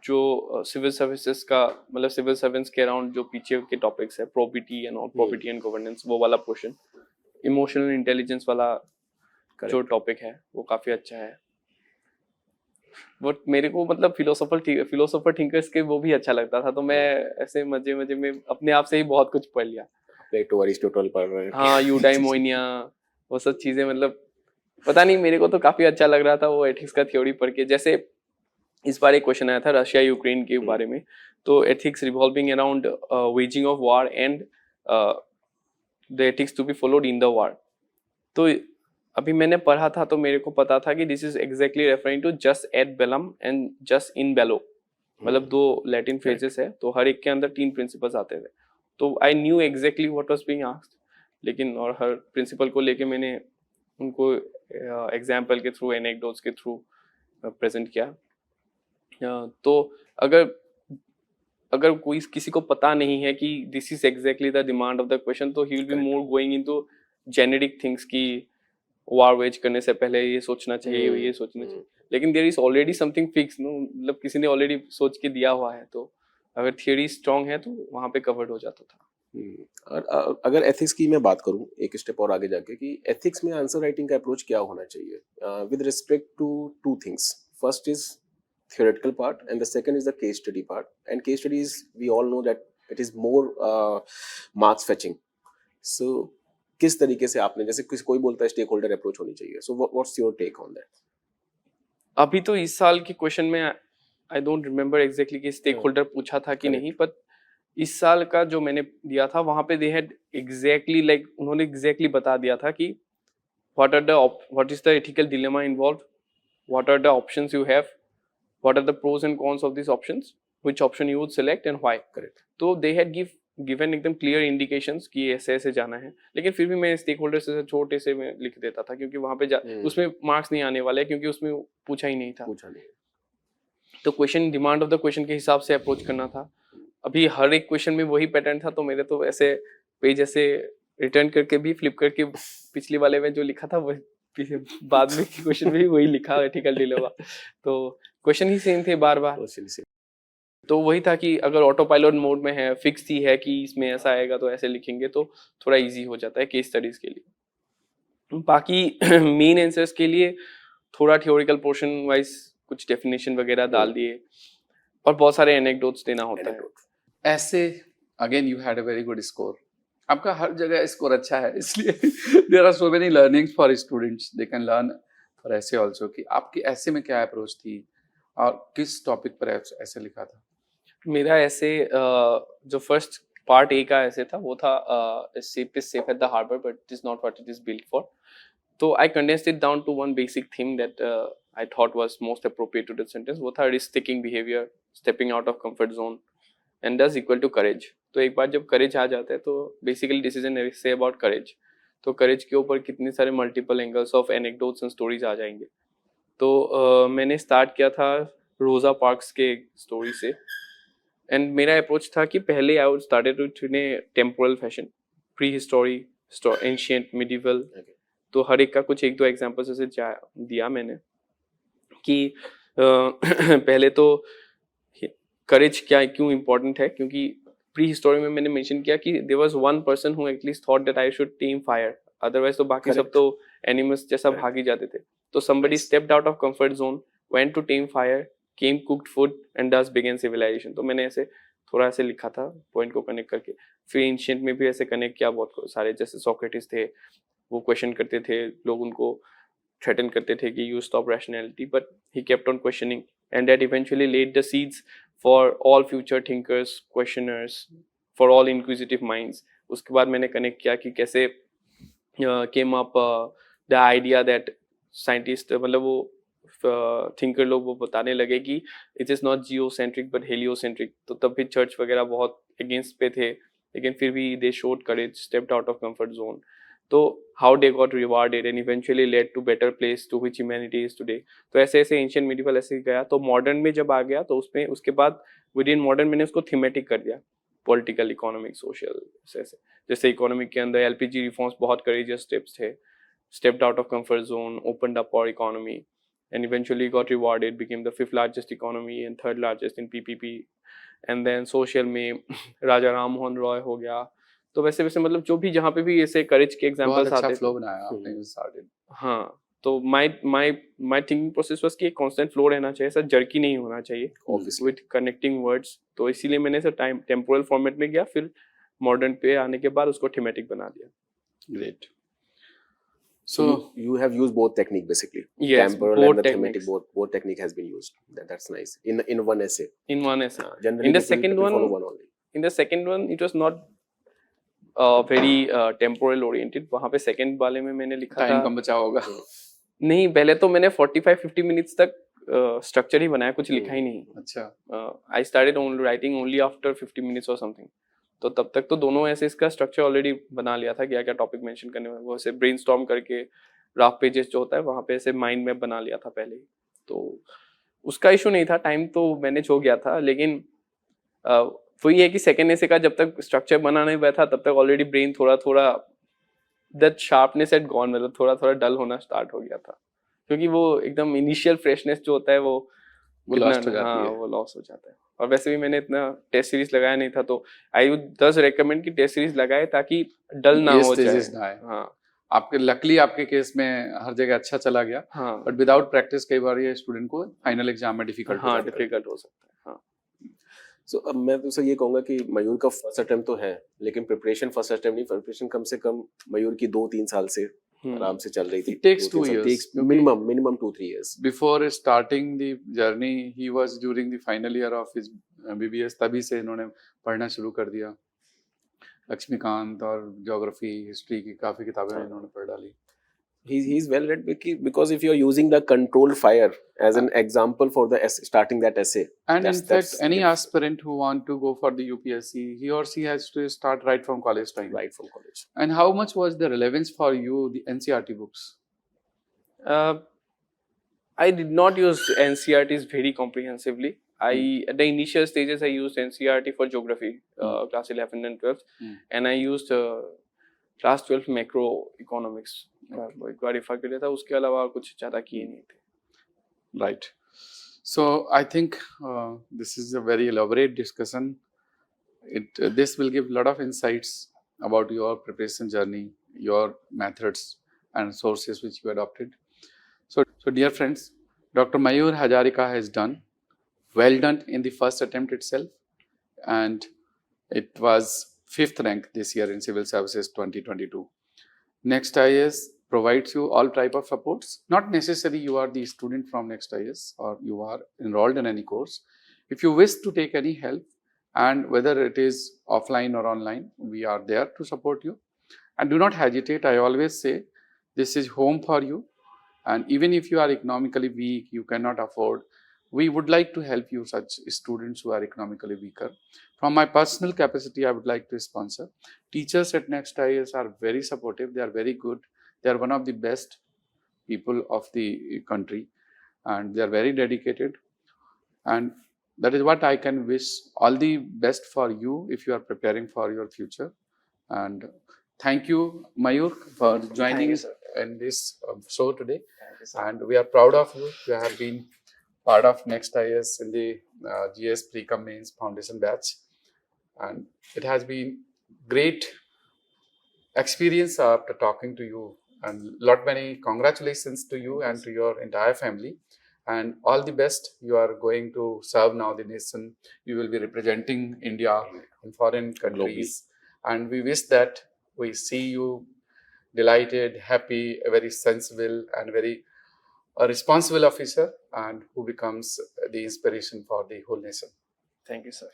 जो सिविल सर्विसेज का मतलब सिविल सर्वेंट्स के अराउंड जो पीछे के टॉपिक्स है, property and non property and governance, वो वाला पोर्शन, इमोशनल इंटेलिजेंस वाला जो टॉपिक है वो काफी अच्छा है। बट मेरे को मतलब फिलोसोफर थिंकर्स के वो भी अच्छा लगता था, तो मैं ऐसे मजे मजे में अपने आप से ही बहुत कुछ पढ़ लिया। प्लेटो, अरिस्टोटल पढ़ रहे हैं। हाँ, यूडाइमोनिया, वो सब चीजें, मतलब पता नहीं मेरे को तो काफी अच्छा लग रहा था वो एथिक्स का थ्योरी पढ़ के। जैसे इस बार एक क्वेश्चन आया था रशिया यूक्रेन के बारे में, तो ethics revolving around waging of war and the ethics to be followed in the war. तो अभी मैंने पढ़ा था तो मेरे को पता था कि this is exactly referring to jus ad bellum and jus in bello, मतलब 2 लैटिन फ्रेजेस है, तो हर एक के अंदर 3 प्रिंसिपल्स आते थे। तो I knew exactly what was being asked, लेकिन और हर प्रिंसिपल को लेके मैंने उनको एग्जाम्पल के थ्रू, एनेक्डोट्स के थ्रू प्रेजेंट किया। तो अगर कोई किसी को पता नहीं है कि this is exactly the demand of the question, तो he will be more going into generic things की वार वेज करने से पहले ये सोचना चाहिए, ये सोचना चाहिए, लेकिन there is already something fix, no, मतलब किसी ने ऑलरेडी सोच के दिया हुआ है, तो अगर थियरी स्ट्रांग है तो वहां पे कवर्ड हो जाता था। और अगर एथिक्स की मैं बात करूं एक स्टेप और आगे जाके, कि एथिक्स में आंसर राइटिंग का अप्रोच क्या होना चाहिए with respect to 2 things? First is theoretical part and the second is the case study part, and case studies we all know that it is more marks fetching. So किस तरीके से आपने, जैसे कोई बोलता है स्टेक होल्डर अप्रोच होनी चाहिए, so what's your take on that? अभी तो इस साल के क्वेश्चन में आई डोंट रिमेम्बर एग्जैक्टली कि स्टेक होल्डर पूछा था कि नहीं, पर इस साल का जो मैंने दिया था वहां पे दे हैड एग्जैक्टली लाइक उन्होंने एग्जैक्टली बता दिया था कि what is the ethical dilemma involve, what are the options you have, what are the pros and cons of these options, which option you would select and why. Correct. तो they had given एकदम clear indications कि ऐसे ऐसे जाना है, लेकिन फिर भी मैं स्टेक होल्डर से छोटे से मैं लिख देता था क्योंकि वहां पे उसमें मार्क्स नहीं आने वाले क्योंकि उसमें पूछा ही नहीं था। तो question, demand of the question के हिसाब से अप्रोच करना था। अभी हर एक क्वेश्चन में वही पैटर्न था, तो मेरे तो ऐसे पेज ऐसे रिटर्न करके भी फ्लिप करके पिछले वाले में जो लिखा था वो बाद में क्वेश्चन में भी वही लिखा एथिकल डिलेमा, तो क्वेश्चन ही सेम थे बार बार। तो वही था कि अगर ऑटो पायलट मोड में है, फिक्स ही है कि इसमें ऐसा आएगा तो ऐसे लिखेंगे तो थोड़ा इजी हो जाता है केस स्टडीज के लिए। बाकी मेन आंसर्स के लिए थोड़ा थ्योरिकल पोर्शन वाइज कुछ डेफिनेशन वगैरह डाल दिए और बहुत सारे एनेक्डोट्स देना होता है। ऐसे again you had a very good score, आपका हर जगह स्कोर अच्छा है, इसलिए there are so many learnings for students, they can learn for ऐसे आल्सो कि आपकी ऐसे में क्या अप्रोच थी और किस टॉपिक पर ऐसे लिखा था। मेरा ऐसे जो फर्स्ट पार्ट ए का ऐसे था वो था ship is safe at the harbour but it is not what it is built for. तो I condensed it down to one basic thing that I thought was most appropriate to that sentence. वो था risk taking behaviour, stepping out of comfort zone and does equal to courage. तो एक बार जब courage आ जाता है तो बेसिकली डिसीजन से अबाउट करेज, तो करेज के ऊपर कितने सारे multiple angles of anecdotes and stories आ जाएंगे। तो मैंने स्टार्ट किया था रोजा पार्क्स के स्टोरी से, एंड मेरा अप्रोच था कि पहले I would started with in A temporal fashion, pre history, ancient, medieval. तो हर एक का कुछ 1-2 एग्जांपल्स ऐसे दिया मैंने कि पहले तो करेज क्यों इम्पोर्टेंट है, क्योंकि प्री हिस्टोरी में मैंने मेंशन किया कि there was one person who at least thought that I should tame fire, otherwise तो बाकी सब तो एनिमल्स जैसा भाग ही जाते थे। तो somebody stepped out of comfort zone, went to tame fire, came cooked food and thus began civilization. तो मैंने ऐसे थोड़ा ऐसे लिखा था पॉइंट को कनेक्ट करके। फिर एंशियंट में भी ऐसे कनेक्ट किया बहुत सारे, जैसे सोक्रेटिस थे, वो क्वेश्चन करते थे, लोग उनको थ्रेटन करते थे कि you stop rationality, but he kept on questioning and that eventually lead the seeds for all future thinkers, questioners, for all inquisitive minds. उसके बाद मैंने कनेक्ट किया कि कैसे came up the idea that scientist, मतलब वो थिंकर लोग वो बताने लगे कि it is not geocentric but heliocentric. तो तब भी चर्च वगैरह बहुत अगेंस्ट पे थे, लेकिन फिर भी they showed courage, stepped out of comfort zone. तो how they got rewarded and eventually led to better place to which humanity is today. तो ऐसे ऐसे एंशियंट मिडिवल ऐसे गया। तो मॉडर्न में जब आ गया तो उसमें उसके बाद विद इन मॉडर्न मैंने उसको थीमेटिक कर दिया, पॉलिटिकल, इकोनॉमिक, सोशल, ऐसे। जैसे इकोनॉमिक के अंदर एलपीजी रिफॉर्म्स बहुत करेजियस स्टेप्स थे, stepped out of comfort zone, opened up our economy, and eventually got rewarded, became the 5th largest economy and 3rd largest in PPP. And then social में राजा राम मोहन रॉय हो गया। तो वैसे वैसे मतलब जो भी जहाँ पे भी ऐसे करेज के बहुत एग्जांपल्स अच्छा आते फ्लो थे। बनाया आपने, you started. हाँ, तो my थिंकिंग प्रोसेस वाज कि एक कांस्टेंट फ्लो रहना चाहिए, ऐसा जर्की नहीं होना चाहिए Obviously. With connecting words. तो इसीलिए मैंने ऐसे टाइम टेम्पोरल फॉर्मेट में गया, फिर मॉडर्न पे आने के बाद उसको थीमेटिक बना दिया। Great. So you have used both technique basically. Yes, Temporal both and the thematic, techniques. both technique has been used. That's nice. In one essay. In one essay. Generally In the people second one, follow one only. in the second one it was not very temporal oriented. वहाँ पे second वाले में मैंने लिखा time था, कम बचा होगा. नहीं पहले तो मैंने 45-50 मिनट्स तक स्ट्रक्चर ही बनाया, कुछ लिखा ही नहीं। अच्छा. I started writing only after 50 minutes और समथिंग। तो तब तक तो दोनों ऐसे इसका स्ट्रक्चर ऑलरेडी बना लिया था, क्या क्या टॉपिक मेंशन करने में, वो ऐसे ब्रेनस्टॉर्म करके रफ पेजेस जो होता है वहाँ पे ऐसे माइंड मैप बना लिया था पहले ही। तो उसका इशू नहीं था, टाइम तो मैनेज हो गया था। लेकिन वही है कि सेकेंड ऐसे का जब तक स्ट्रक्चर बना नहीं बैठा तब तक ऑलरेडी ब्रेन थोड़ा थोड़ा दैट शार्पनेस एट गॉन, मतलब थोड़ा थोड़ा डल होना स्टार्ट हो गया था, क्योंकि वो एकदम इनिशियल फ्रेशनेस जो होता है वो लॉस्ट हो जाती हाँ है. वो लॉस हो जाता है। और वैसे भी मैंने इतना टेस्ट सीरीज लगाया नहीं था, तो आई वुड दस रेकमेंड कि टेस्ट सीरीज लगाए ताकि डल ना ये हो जाए। stages ना आए. हाँ आपके लकली आपके केस में हर जगह अच्छा चला गया, हाँ बट विदाउट प्रैक्टिस कई बार ये स्टूडेंट को फाइनल एग्जाम में डिफिकल्ट हाँ डिफिकल्ट हो सकता है। हाँ So अब मैं तुमसे ये कहूंगा कि मयूर का फर्स्ट अटेम्प्ट तो है, लेकिन प्रिपरेशन फर्स्ट अटेम्प्ट नहीं, प्रिपरेशन कम से कम मयूर की 2-3 साल से आराम से चल रही थी. It takes 2 2-3 साल. years. Takes minimum 2-3 years. Before starting the journey he was during the final year of his BBS, तभी से इन्होंने पढ़ना शुरू कर दिया। लक्ष्मीकांत और ज्योग्राफी, हिस्ट्री की काफी किताबें इन्होंने पढ़ डाली। He's well read because if you're using the controlled fire as an example for the starting that essay. And in fact, that's any aspirant who want to go for the UPSC, he or she has to start right from college time. Right from college. And how much was the relevance for you, the NCERT books? I did not use NCERTs very comprehensively. At the initial stages I used NCERT for geography, class 11 and 12, and I used class 12 macroeconomics. एक बार refer कर लिया था, उसके अलावा कुछ ज़्यादा किए नहीं थे। Right. So I think this is a very elaborate discussion. This will give a lot of insights about your preparation journey, your methods and sources which you adopted. So dear friends, Dr. Mayur Hajarika has done well done in the first attempt itself, and it was 5th rank this year in Civil Services 2022. Next IAS provides you all type of supports. Not necessarily you are the student from Next IAS or you are enrolled in any course. If you wish to take any help, and whether it is offline or online, we are there to support you. And do not hesitate. I always say this is home for you. And even if you are economically weak, you cannot afford, we would like to help you, such students who are economically weaker. From my personal capacity, I would like to sponsor. Teachers at Next IAS are very supportive. They are very good. They are one of the best people of the country, and they are very dedicated. And that is what I can wish. All the best for you if you are preparing for your future. And thank you, Mayur, for joining in this show today. And we are proud of you. You have been part of Next IAS in the GS Pre-Com Mains Foundation batch. And it has been great experience after talking to you. And lot many congratulations to you and to your entire family. and all the best. You are going to serve now the nation. You will be representing India in foreign countries, and we wish that we see you delighted, happy, a very sensible and very a responsible officer, and who becomes the inspiration for the whole nation. Thank you, sir.